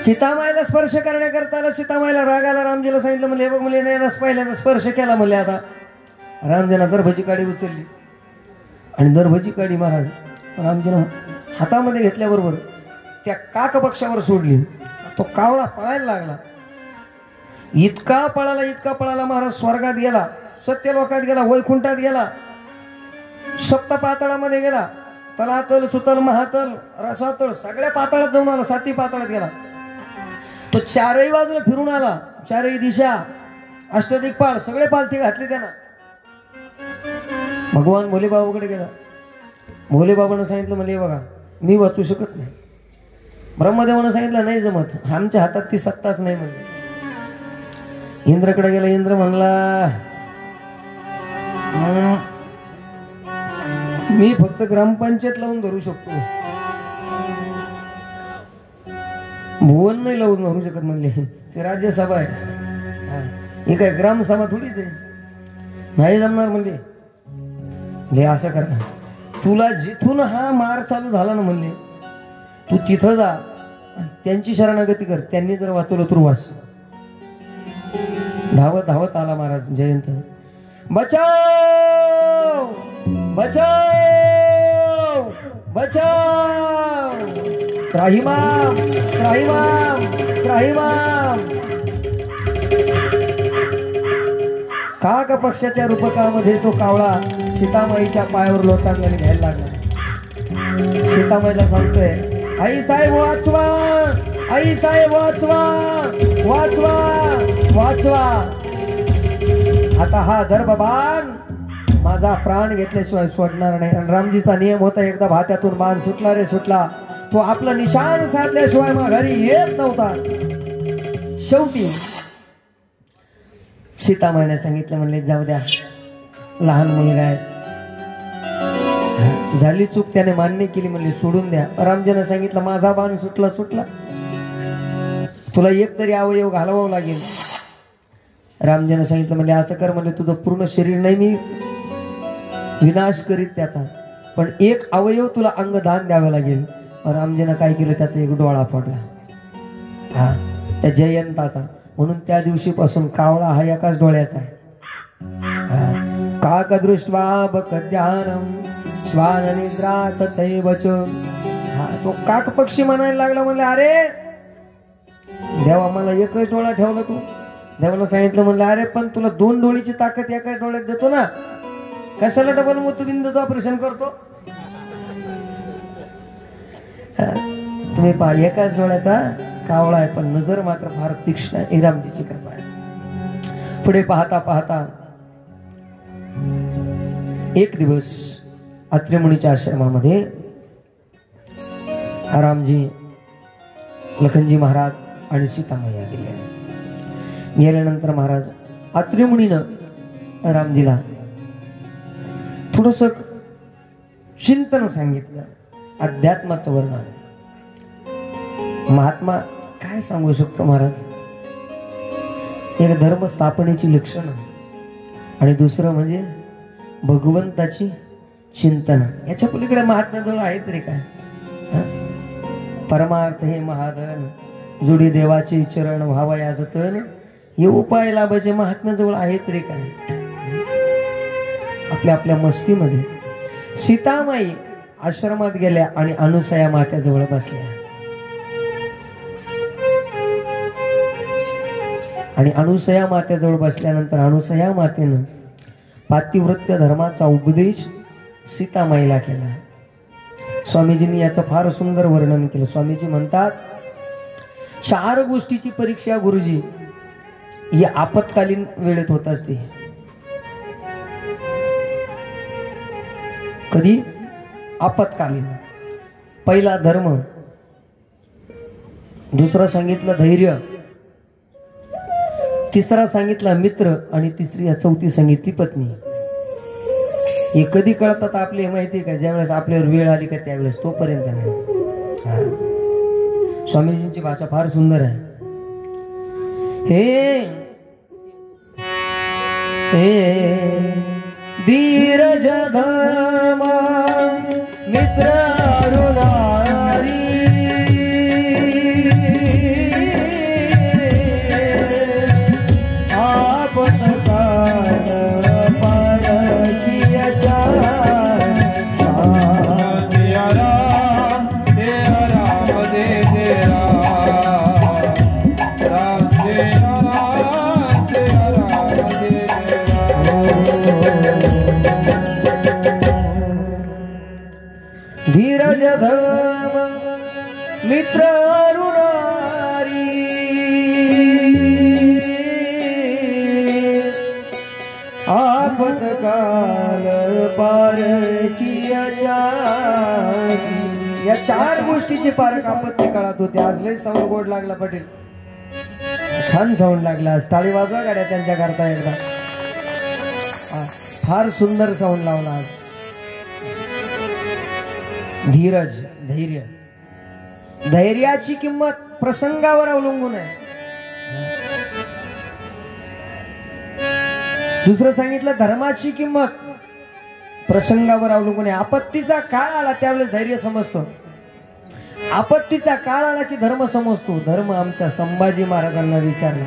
सीतामाईला स्पर्श करण्याकरता सीतामाईला राग आला. रामजीला सांगितलं म्हणले बघ मुली नाही पहिल्यांदा स्पर्श केला म्हणले. आता रामजीनं दरभजी काडी उचलली आणि दरभजी काडी महाराज रामजीनं हातामध्ये घेतल्याबरोबर त्या काक पक्षावर सोडली. तो कावळा पळायला लागला. इतका पळाला महाराज स्वर्गात गेला, सत्यलोकात गेला, वैकुंठात गेला, सप्त पाताळामध्ये गेला. तलातल सुतल महातल रसातल सगळ्या पाताळात जाऊन आला. 7 पाताळात गेला. तो 4ही बाजूला फिरून आला. 4ही दिशा अष्टदिक्पाल सगळे पालथी घातले त्यानं. भगवान भोलेबाबाकडे गेला. भोलेबाबानं सांगितलं म्हणजे बघा मी वाचू शकत नाही. ब्रह्मदेवानं सांगितलं नाही जमत, आमच्या हातात ती सत्ताच नाही म्हणले. इंद्रकडे गेला. इंद्र म्हणला मी फक्त ग्रामपंचायत लावून धरू शकतो, भुवन नाही लावून धरू शकत म्हणले. ते राज्यसभा आहे, हे काय ग्रामसभा थोडीच आहे, नाही जमणार म्हणले. असं करा तुला जिथून हा मार चालू झाला ना म्हणले तू तिथं जा, त्यांची शरणागती कर. त्यांनी जर वाचवलं तर वाच. धावत धावत आला महाराज जयंत. बचाव बचाव बचाव, त्राहिमाम त्राहिमाम त्राहिमाम. काक पक्षाच्या रूपकामध्ये तो कावळा सीतामाईच्या पायावर लोटांगण घ्यायला लागला. सीतामाईला सांगतोय आई साहेब वाचवा, आई साहेब वाचवा वाचवा वाचवा. आता हा दर्भबाण माझा प्राण घेतल्याशिवाय सोडणार नाही. आणि रामजीचा नियम होता एकदा भात्यातून बाण सुटला रे सुटला, तो आपला निशाण साधल्याशिवाय माघारी येत नव्हता. शेवटी सीतामाईने सांगितलं म्हणले जाऊ द्या, लहान मुलगा आहे, झाली चूक त्याने मान्य केली म्हणले सोडून द्या. रामजीने सांगितलं माझा बाण सुटला सुटला, तुला एक तरी अवयव घालवावं लागेल. रामजीने सांगितलं म्हणजे असं कर म्हणले तुझं पूर्ण शरीर नाही मी विनाश करीत त्याचा, पण एक अवयव तुला अंगदान द्यावं लागेल. रामजीनं काय केलं, त्याचा एक डोळा पडला हा त्या जयंताचा. म्हणून त्या दिवशीपासून कावळा हा एकाच डोळ्याचा आहे. काक दृष्ट्वा बकध्यानम श्वान निद्रात तैवच. हा तो काक पक्षी म्हणायला लागला म्हणले अरे देवा मला एकच डोळा ठेवला तू. देवानं सांगितलं म्हणलं अरे पण तुला 2 डोळीची ताकद एकाच डोळ्यात देतो ना, कशाला डबल मोतीबिंदूचं ऑपरेशन करतो. तुम्ही पहा एकाच डोळ्याचा कावळा आहे पण नजर मात्र फार तीक्ष्ण आहे. रामजीची कृपा आहे. पुढे पाहता पाहता एक दिवस अत्रि मुनीच्या आश्रमामध्ये रामजी, लखनजी महाराज आणि सीतामाई गेले. गेल्यानंतर महाराज अत्रि मुनीनं रामजीला थोडस चिंतन सांगितलं, अध्यात्माचं वर्णन. महात्मा काय सांगू शकतो महाराज, एक धर्म स्थापनेची लक्षणं आणि दुसरं म्हणजे भगवंताची चिंतन. याच्या पलीकडे महात्म्याजवळ आहे तरी काय. परमार्थ हे महाधन जोडी देवाचे चरण व्हावया जतन, हे उपाय लाभायचे महात्म्याजवळ आहे तरी काय. आपल्या आपल्या मस्तीमध्ये सीतामाई आश्रमात गेल्या आणि अनुसया मात्याजवळ बसल्या. आणि अनुसया मात्याजवळ बसल्यानंतर अनुसया मातेनं पातिव्रत्य धर्माचा उपदेश सीतामाईला केला. स्वामीजींनी याचं फार सुंदर वर्णन केलं. स्वामीजी म्हणतात 4 गोष्टीची परीक्षा गुरुजी ही आपत्कालीन वेळेत होत असते. कधी? आपत्कालीन. पहिला धर्म, दुसरा सांगितलं धैर्य, तिसरा सांगितला मित्र आणि चौथी सांगितली पत्नी. हे कधी कळतात आपले माहिती का? ज्यावेळेस आपल्यावर वेळ आली का त्यावेळेस, तोपर्यंत नाही. स्वामीजींची भाषा फार सुंदर आहे. हे धीरज धर्म मित्र धीरज धर्म मित्र ऋणारी आपत काल पार या 4 गोष्टीचे पारक आपत्ती काळात होते. आज लय साऊंड गोड लागला पटेल, छान साऊंड लागला. आज टाळी वाजवा गाड्या त्यांच्या करता एकदा. फार सुंदर साऊंड लावला आज. धीरज, धैर्य. धैर्याची किंमत प्रसंगावर अवलंबून आहे. दुसरं सांगितलं धर्माची किंमत प्रसंगावर अवलंबून आहे. आपत्तीचा काळ आला त्यावेळेस धैर्य समजतो, आपत्तीचा काळ आला की धर्म समजतो. धर्म आमच्या संभाजी महाराजांना विचारला.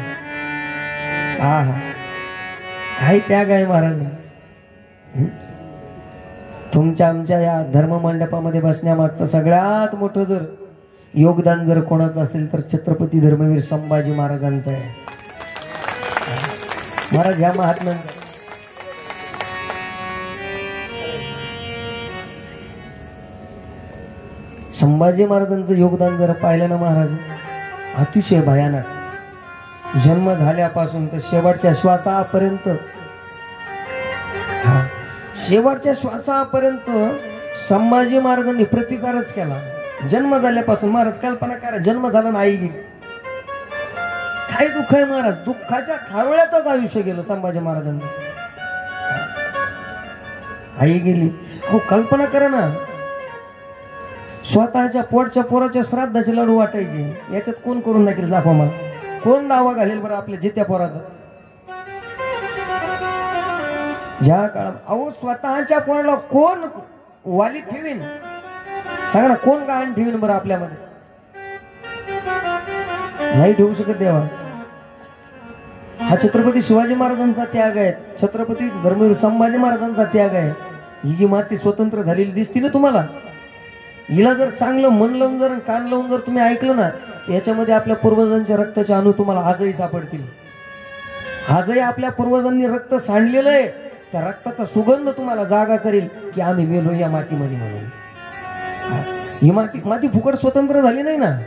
हा काय त्याग आहे महाराज तुमच्या आमच्या या धर्म मंडपामध्ये बसण्यामागचं सगळ्यात मोठं जर योगदान जर कोणाचं असेल तर छत्रपती धर्मवीर संभाजी महाराजांचं आहे. महाराज ह्या महात्म्यांचं संभाजी महाराजांचं योगदान जर पाहिलं ना महाराज अतिशय भयानक. जन्म झाल्यापासून तर शेवटच्या श्वासापर्यंत, शेवटच्या श्वासापर्यंत संभाजी महाराजांनी प्रतिकारच केला. जन्म झाल्यापासून महाराज कल्पना करा, जन्म झाला ना आई गेली. काय दुःख आहे महाराज, दुःखाच्या खारोळ्यातच आयुष्य गेलं संभाजी महाराजांचं. आई गेली. हो कल्पना करा ना, स्वतःच्या पोटच्या पोराच्या श्राद्धाचे लाडू वाटायचे. याच्यात कोण करून दाखल दाखवा मला, कोण दावा घालेल बरं आपल्या जित्या पोराचा. ज्या काळात अहो स्वतःच्या पोराला कोण वाली ठेवीन सांगा ना, कोण गाण ठेवीन बरं आपल्यामध्ये. नाही ठेवू शकत देवा. हा छत्रपती शिवाजी महाराजांचा त्याग आहे, छत्रपती धर्मवीर संभाजी महाराजांचा त्याग आहे. ही जी माती स्वतंत्र झालेली दिसती ना तुम्हाला, हिला जर चांगलं मन लावून जर कान लावून जर तुम्ही ऐकलं ना, याच्यामध्ये आपल्या पूर्वजांच्या रक्ताचे अणू तुम्हाला आजही सापडतील. आजही आपल्या पूर्वजांनी रक्त सांडलेलं आहे, त्या रक्ताचा सुगंध तुम्हाला जागा करेल की आम्ही मेलो या मातीमध्ये म्हणून. ही माती फुकट स्वतंत्र झाली नाही ना.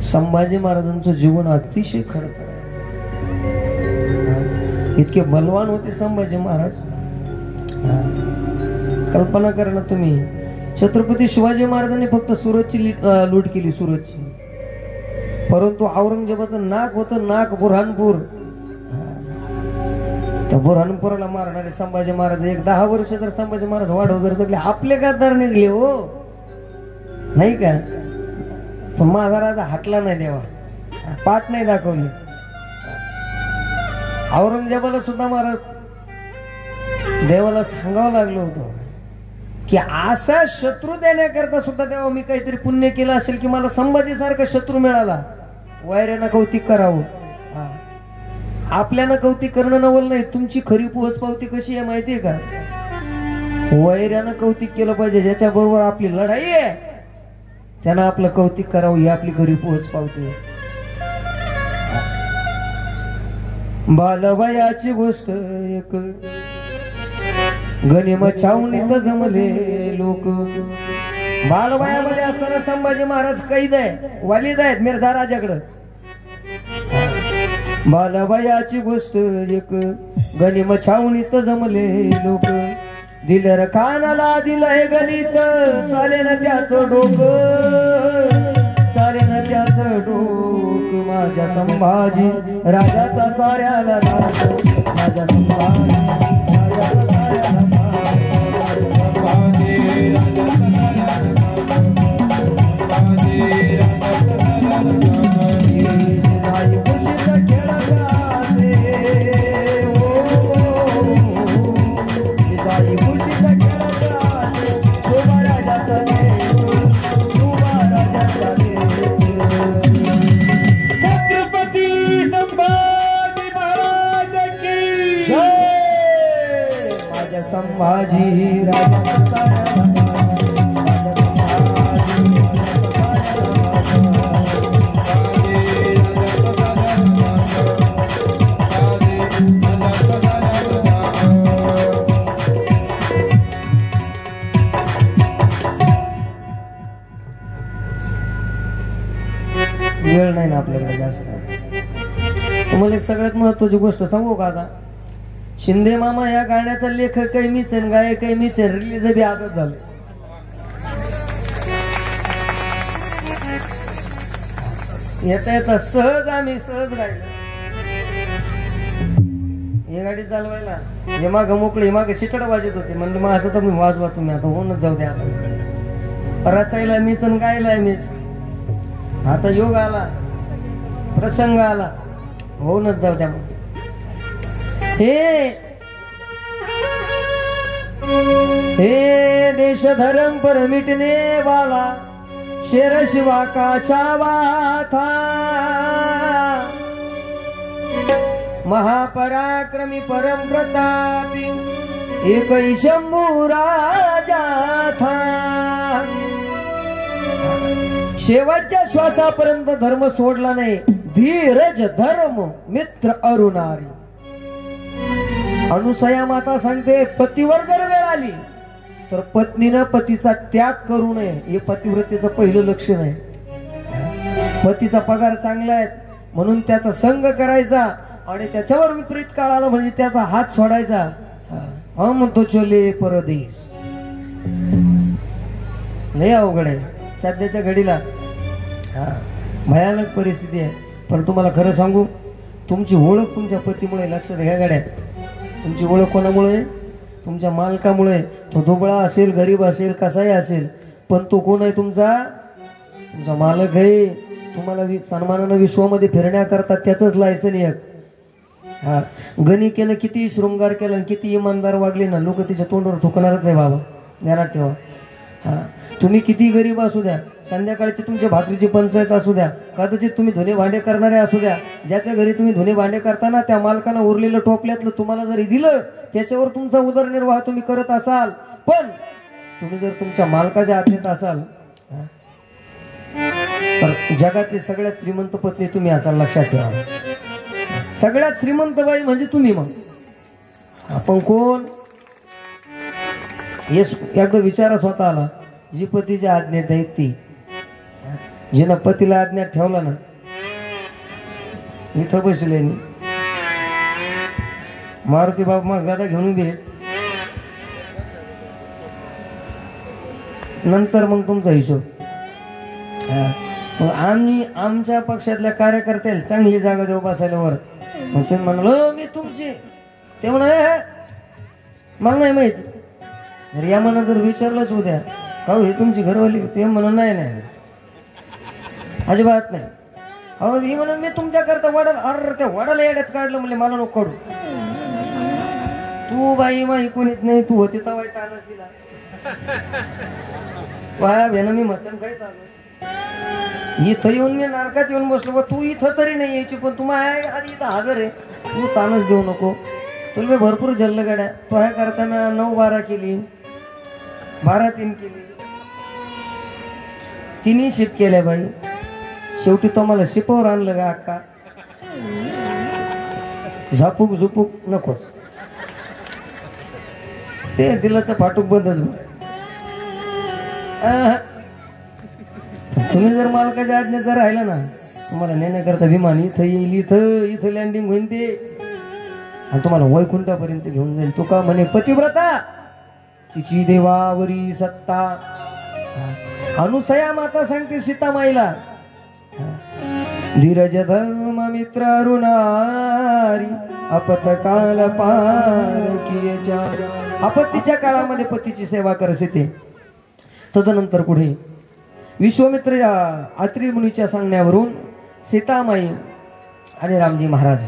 संभाजी महाराजांचं जीवन अतिशय खडतर आहे. इतके बलवान होते संभाजी महाराज. कल्पना करा ना तुम्ही, छत्रपती शिवाजी महाराजांनी फक्त सुरतची लूट केली, सुरतची. परंतु औरंगजेबाचं नाक होतं, नाक बुरहानपूर. त्या बुरहानपुराला मारणारे संभाजी महाराज 10 वर्ष जर संभाजी महाराज वाढव जर जगले, आपले गद्दार निघले हो नाही का. पण माझा राजा हटला नाही, देवा पाठ नाही दाखवली. औरंगजेबाला सुद्धा महाराज देवाला सांगावं लागलं होतं की असा शत्रू देण्याकरता सुद्धा तेव्हा मी काहीतरी पुण्य केलं असेल की मला संभाजी सारखा शत्रू मिळाला. वैऱ्यानं कौतिक करावं, आपल्यानं कौतिक करणं नवल नाही. तुमची खरी पोहोच पावती कशी आहे माहितीये का, वैऱ्यानं कौतिक केलं पाहिजे. ज्याच्या बरोबर आपली लढाई आहे त्यानं आपलं कौतिक करावं, ही आपली खरी पोहोच पावती. बालवयाची गोष्ट एक, गनिम छावणीत जमले लोक. बालवयामध्ये असताना संभाजी महाराज कैद आहे, वालिद आहेत मिर्झा राजाकडं. बालवयाची गोष्ट एक, गनिम छावणीत जमले लोक. दिलर कानाला दिलंय गणित, चाले ना त्याचं डोकं, चाले ना त्याचं डोकं. माझ्या संभाजी राजाचा साऱ्याला दास, माझ्या संभाजी राजाचा साऱ्याला दास. माझी राजा वेळ नाही ना आपल्याकडे जास्त. तुम्हाला एक सगळ्यात महत्वाची गोष्ट सांगू का आता? शिंदे मामा या गाण्याचा लेखक काही मीच आहे, गायक काही मीच आहे. रिलीज बी आजच झालं. येता येता सहज आम्ही सहज गायलं. हे गाडी चालवायला हे माग मोकळे मागे शिटड वाजत होते. म्हणलं मग असं तर मी वाजवा तुम्ही आता होऊनच जाऊ द्या. आता रचायला मीच आणि गायलाय मीच. आता योग आला, प्रसंग आला, होऊनच जाऊ द्या. हे हे देश धर्म पर मिटने वाला शेर शिवा का छावा था, महापराक्रमी परम प्रतापी एक ही शंभू राजा था. शेवटच्या श्वासापर्यंत धर्म सोडला नाही. धीरज धर्म मित्र अरुणारी. अनुसया माता सांगते, पतीवर जर वेळ आली तर पत्नीनं पतीचा त्याग करू नये. हे पतिव्रतेचं पहिलं लक्षण आहे. पतीचा पगार चांगला आहे म्हणून त्याचा संग करायचा आणि त्याच्यावर विपरीत काळ आला म्हणजे त्याचा हात सोडायचा. हम तो चले परदेश. लय अवघड आहे सध्याच्या घडीला. भयानक परिस्थिती आहे. पण तुम्हाला खरं सांगू, तुमची ओळख तुमच्या पतीमुळे. लक्षात घ्या गाड्या, तुमची ओळख कोणामुळे? तुमच्या मालकामुळे. तो दुबळा असेल, गरीब असेल, कसाही असेल, पण तो कोण आहे? तुमचा मालक आहे. तुम्हाला सन्मानानं विश्वामध्ये फिरण्याकरता त्याचंच लायसन एक. हा, गणी केलं, किती शृंगार केला, किती इमानदार वागले ना, लोक तिच्या तोंडावर थुकणारच आहे बाबा, ध्यानात ठेवा. हा, तुम्ही किती गरीब असू द्या, संध्याकाळची तुमच्या भाकरीची पंचायत असू द्या, कदाचित तुम्ही धुणे भांडे करणारे असू द्या, ज्याच्या घरी तुम्ही धुणे भांडे करताना त्या मालकानं उरलेलं टोपल्यातलं तुम्हाला जरी दिलं, त्याच्यावर तुमचा उदरनिर्वाह तुम्ही करत असाल. पण तुम्ही जर तुमच्या मालकाच्या आज्ञेत असाल तर जगातली सगळ्यात श्रीमंत पत्नी तुम्ही असाल. लक्षात ठेवा. सगळ्यात श्रीमंत बाई म्हणजे तुम्ही. मग आपण कोण हे एकदा विचारा स्वतःला. जी पतीच्या आज्ञेत आहे ती, जिनं पतीला आज्ञात ठेवला ना, इथं बसले मारुती बाप मग गादा घेऊन उभे, नंतर मग तुमचा हिशोब. आम्ही आमच्या पक्षातल्या कार्यकर्त्याला चांगली जागा देऊ बसायला वर. मग तुम्ही म्हणाल मी तुमची, ते म्हणा मला नाही माहिती. जर या मना जर विचारलंच उद्या का हे तुमची घरवाली, ते म्हणून नाही नाही अजिबात नाही. अहो ही म्हणून मी तुमच्याकरता वडाल. अरे त्या वडाला येड्यात काढलं म्हणजे मला नको काढू. तू बाई माही कोणीच नाही, तू होती तवाय तानच दिला वाया भेन. मी मसन काय आलो इथं येऊन, मी नारकात येऊन बसलो. तू इथं तरी नाही यायची, पण तू आधी इथं हजर आहे. तू तानच देऊ नको. तुला मी भरपूर जल्ल गाड्या. तो ह्या करताना 9-12 केली, 12-3 केली, तिन्ही शिप केल्या बाई. शेवटी तो मला शिपावर आणलं का अक्का. झापूक झुपूक नकोच, ते दिलाचं फाटूक बंदच. तुम्ही जर मालकाच्या आज्ञेत जर राहिला ना, तुम्हाला नेण्याकरता विमान इथं येईल, इथं लँडिंग होईल ते, आणि तुम्हाला वैकुंठापर्यंत घेऊन जाईल. तुका म्हणे पतिव्रता तिची देवावरी सत्ता. अनुसया माता सांगते सीतामाईला, धीरज धर्म मित्र अरुणारी अपतकाल पार किये चार. आपत्तीच्या काळामध्ये पतीची सेवा करते ते. तदनंतर पुढे विश्वामित्र आत्री मुनीच्या सांगण्यावरून सीतामाई आणि रामजी महाराज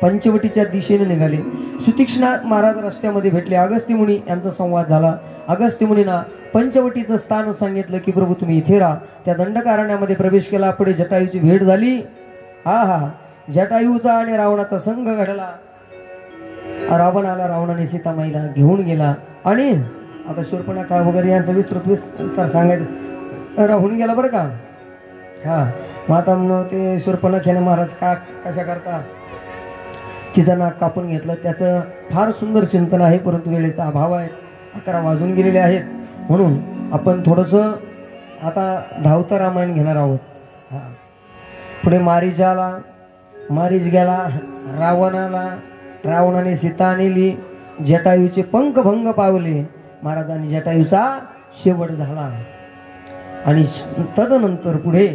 पंचवटीच्या दिशेने निघाले. सुतीक्ष्ण महाराज रस्त्यामध्ये भेटले. अगस्त्य मुनी यांचा संवाद झाला. अगस्त्य मुनींना पंचवटीचं स्थान सांगितलं की प्रभू तुम्ही इथे राहा. त्या दंडकारण्यामध्ये प्रवेश केला. पुढे जटायूची भेट झाली. हा जटायूचा आणि रावणाचा संघ घडला. रावण आला. रावणाने सीतामाईला घेऊन गेला. आणि आता शूर्पणखा वगैरे यांचा विस्तार सांगायचं राहून गेला बरं का. हा मग आता मग ते शूर्पणखेने महाराज का कशा करता तिचं नाक कापून घेतलं. त्याचं फार सुंदर चिंतन आहे, परंतु वेळेचा अभाव आहे, 11 वाजून गेलेले आहेत, म्हणून आपण थोडंसं आता धावतं रामायण घेणार आहोत. हा पुढे मारीच गेला, रावणाने सीता नेली, जटायूचे पंख भंग पावले, महाराजांनी जटायूचा शेवट झाला. आणि तदनंतर पुढे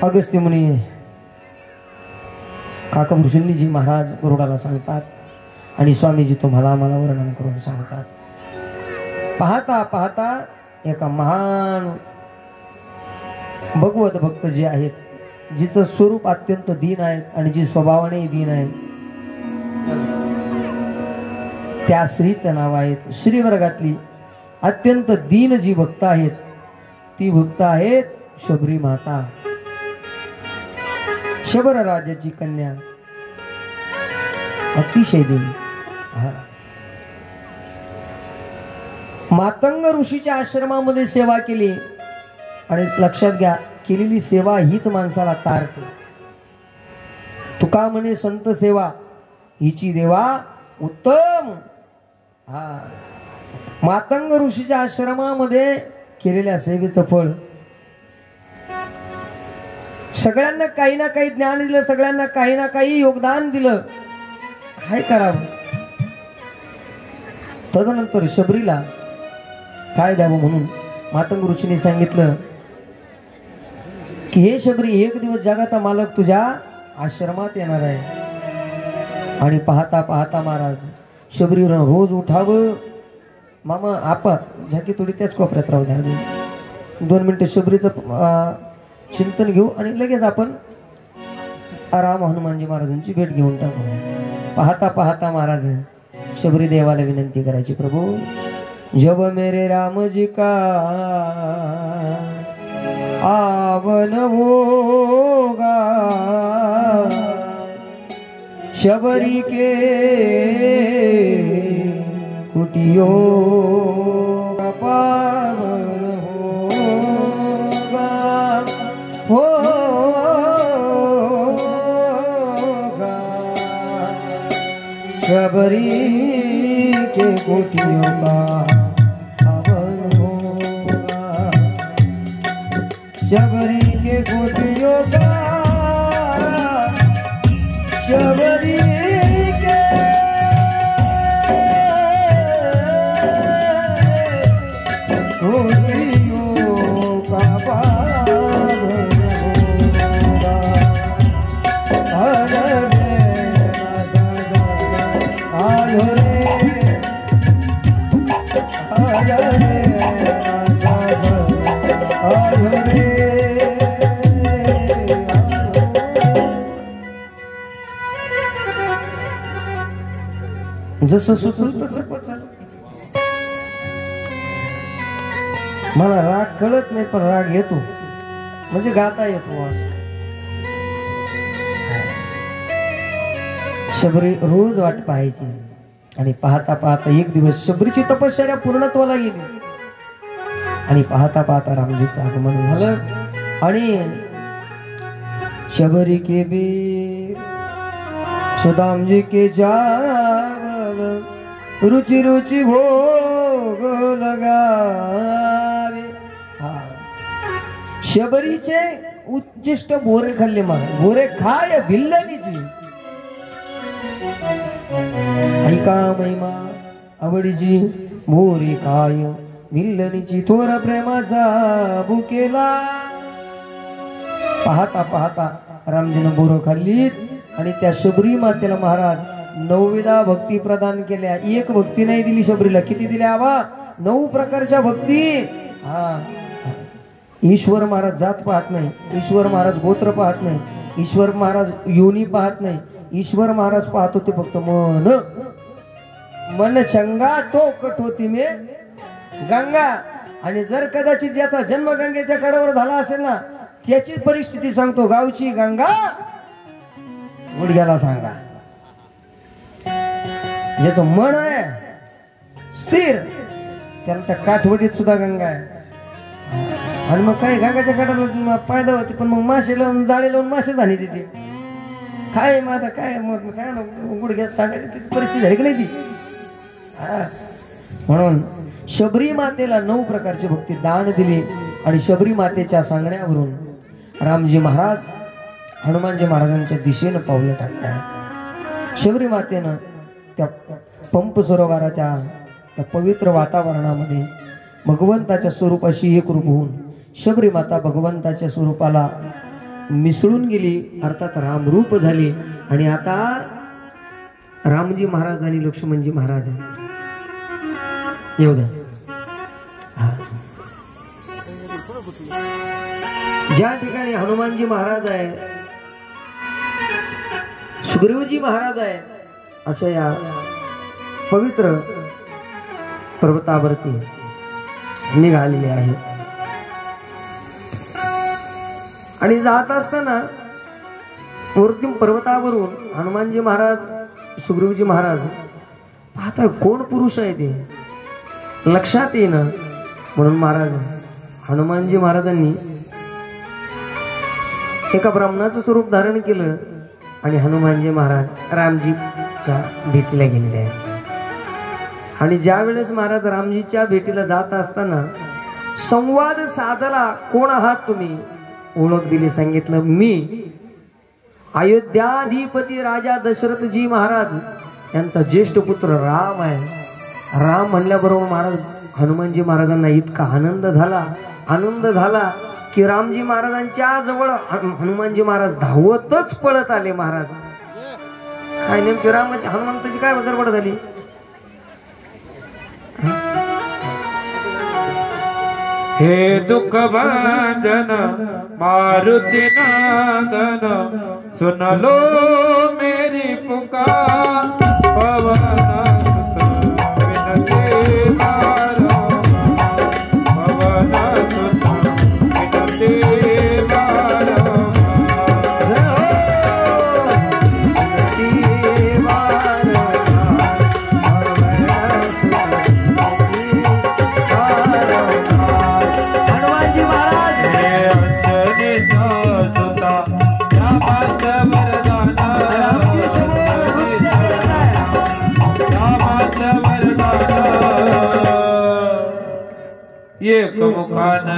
अगस्त्य मुनी काकभूषणजी महाराज गरुडाला सांगतात आणि स्वामीजी तुम्हाला आम्हाला वर्णन करून सांगतात. पाहता पाहता एका महान भगवत भक्त जे आहेत, जिचं स्वरूप अत्यंत दीन आहे आणि जी स्वभावाने दीन आहे, त्या श्रीचं नाव आहेत. श्री वर्गातली अत्यंत दीन जी भक्त आहेत ती भक्त आहेत शबरी माता, शबर राजाची कन्या, अतिशय दीन. मातंग ऋषीच्या आश्रमामध्ये सेवा केली आणि लक्षात घ्या, केलेली सेवा हीच माणसाला तारते. तुका म्हणे संत सेवा हिची देवा उत्तम. हा मातंग ऋषीच्या आश्रमामध्ये केलेल्या सेवेचं फळ, सगळ्यांना काही ना काही ज्ञान दिलं, सगळ्यांना काही ना काही योगदान दिलं, काय करावं. तदनंतर शबरीला काय द्यावं म्हणून मातंग ऋषीने सांगितलं की हे शबरी, एक दिवस जगाचा मालक तुझ्या आश्रमात येणार आहे. आणि पाहता पाहता महाराज शबरीवर रोज उठावं, मामा आपा झाकी थोडी त्याच कोपऱ्यात राहू द्या, 2 मिनिटं शबरीचं चिंतन घेऊ आणि लगेच आपण राम हनुमानजी महाराजांची भेट घेऊन टाकू. पाहता पाहता महाराज शबरी देवाला विनंती करायची, प्रभू जब मेरे राम जी का आवन होगा, शबरी के कुटियों का पावन होगा, शबरी के कुटियों का पावन होगा, शबरी के कुटियों का, शबरी के कुटियों का पावन होगा. आयो रे आयो रे आयो रे. जसं सुचल तसं पचल. मला राग कळत नाही पण राग येतो, म्हणजे गाता येतो असं. शबरी रोज वाट पाहायची आणि पाहता पाहता एक दिवस शबरीची तपश्चर्या पूर्णत्वाला गेली आणि पाहता पाहता रामजीचं आगमन झालं. आणि शबरी के बीर सुदामजी के चावल रुचि रुचि भोग लगावे. शबरीचे उच्चिष्ट बोरे खाल्ले, मग बोरे खाय भिल्लनीची. ऐका महिमा आवडीची बोरी काय भिल्लनीची, थोर प्रेमाचा बुकेला. पाहता पाहता रामजीनं बोरं खाल्लीत आणि त्या शबरी मातेला महाराज 9विधा भक्ती प्रदान केल्या. एक भक्ती नाही दिली शबरीला, किती दिल्या आबा? 9 प्रकारच्या भक्ती. हा ईश्वर महाराज जात पाहत नाही, ईश्वर महाराज गोत्र पाहत नाही, ईश्वर महाराज योनी पाहत नाही, ईश्वर महाराज पाहत होते फक्त मन. मन चंगा तो कटोती में गंगा. आणि जर कदाचित ज्याचा जन्म गंगेच्या कडावर झाला असेल ना, त्याची परिस्थिती सांगतो, गावची गंगा गुडघ्याला सांगा. ज्याचं मन आहे स्थिर त्याला त्या काठवटीत सुद्धा गंगा आहे. आणि मग काय गंगाच्या काठाला फायदा होते, पण मग मासे लावून जाळे लावून मासे झाली तिथे काय मग आता काय मग सांगा ना गुडघ्यात सांगायची तिची परिस्थिती झाली की नाही ती. म्हणून शबरी मातेला 9 प्रकारची भक्ती दान दिली आणि शबरी मातेच्या सांगण्यावरून रामजी महाराज हनुमानजी महाराजांच्या दिशेनं पावलं टाकतात. शबरी मातेनं त्या पंप सरोवराच्या त्या पवित्र वातावरणामध्ये भगवंताच्या स्वरूपाशी एकरूप होऊन शबरी माता भगवंताच्या स्वरूपाला मिसळून गेली, अर्थात रामरूप झाली. आणि आता रामजी महाराज आणि लक्ष्मणजी महाराज येऊ द्या. ज्या ठिकाणी हनुमानजी महाराज आहे, सुग्रीवजी महाराज आहे, अशा या पवित्र पर्वतावरती निघालेले आहे. आणि जात असताना वरती पर्वतावरून हनुमानजी महाराज सुग्रीवजी महाराज पाहता कोण पुरुष आहे ते लक्षात येणं. म्हणून महाराज हनुमानजी महाराजांनी एका ब्राह्मणाचं स्वरूप धारण केलं आणि हनुमानजी महाराज रामजीच्या भेटीला गेलेले आहेत. आणि ज्या वेळेस महाराज रामजीच्या भेटीला जात असताना संवाद साधला, कोण आहात तुम्ही, ओळख दिली, सांगितलं मी अयोध्याधिपती राजा दशरथजी महाराज यांचा ज्येष्ठ पुत्र राम आहे. राम म्हणल्याबरोबर महाराज हनुमानजी महाराजांना इतका आनंद झाला की रामजी महाराजांच्या जवळ हनुमानजी महाराज धावतच पळत आले. महाराज काय नेमकी रामाची हनुमंताची काय गडबड झाली. हे दुख भंजन मारुति नंदन सुन लो मेरी पुकार पवन सुत विनती मारो पवन सुत विनती मारो एक मुखान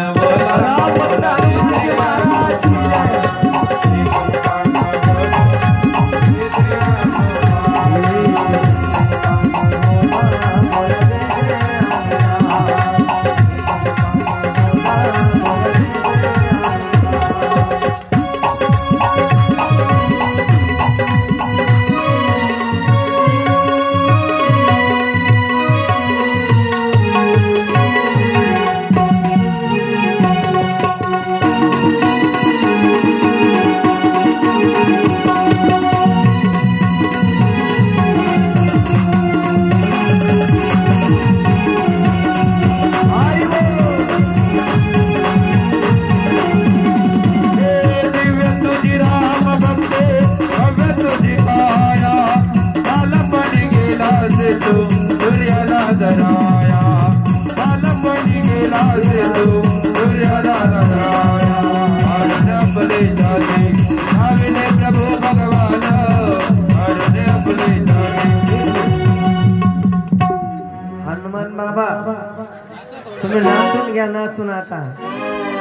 तुम्ही नाचून घ्या, नाचून आता.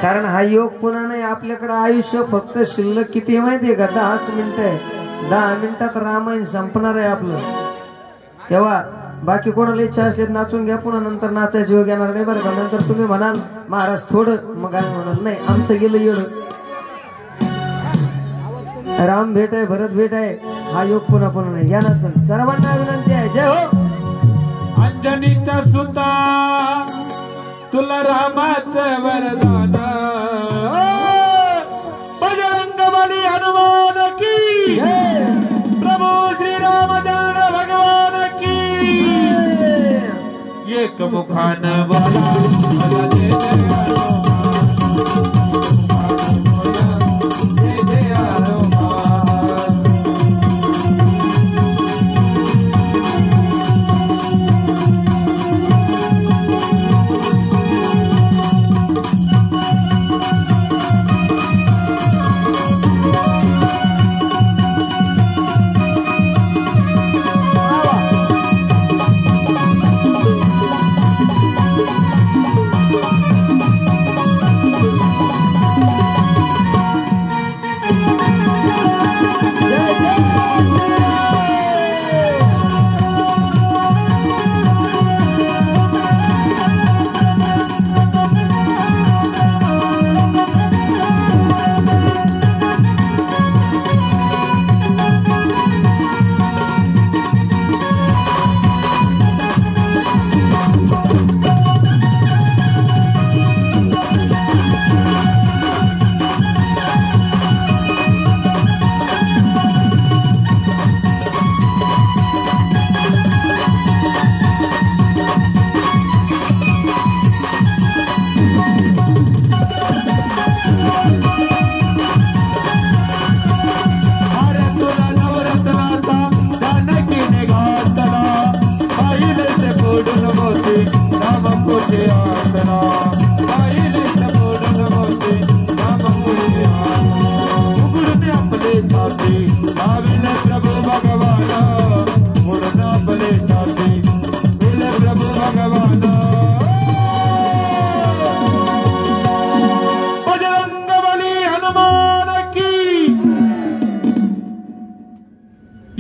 कारण हा योग पुन्हा नाही. आपल्याकडे आयुष्य फक्त शिल्लक किती आहे माहितीये का? 10 मिनिटं आहे. 10 मिनिटात रामायण संपणार आहे आपलं. तेव्हा बाकी कोणाला इच्छा असली नाचून घ्या, पुन्हा नंतर नाचायची योग येणार नाही बरं का. नंतर तुम्ही म्हणाल महाराज थोडं, मग आम्ही म्हणाल नाही आमचं गेलं येडं. राम भेट आहे, भरत भेट आहे, हा योग पुन्हा पुन्हा नाही. या नाचून सर्वांना विनंती आहे. जय हो. अंजनीचा सुता तुला रामाचं वरदान बजरंग बली हनुमान की प्रभू श्री रामचंद्र भगवान की. एक मुखान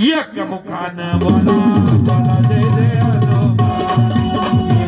एक मुखानं बोला बोला जय जय आजोबा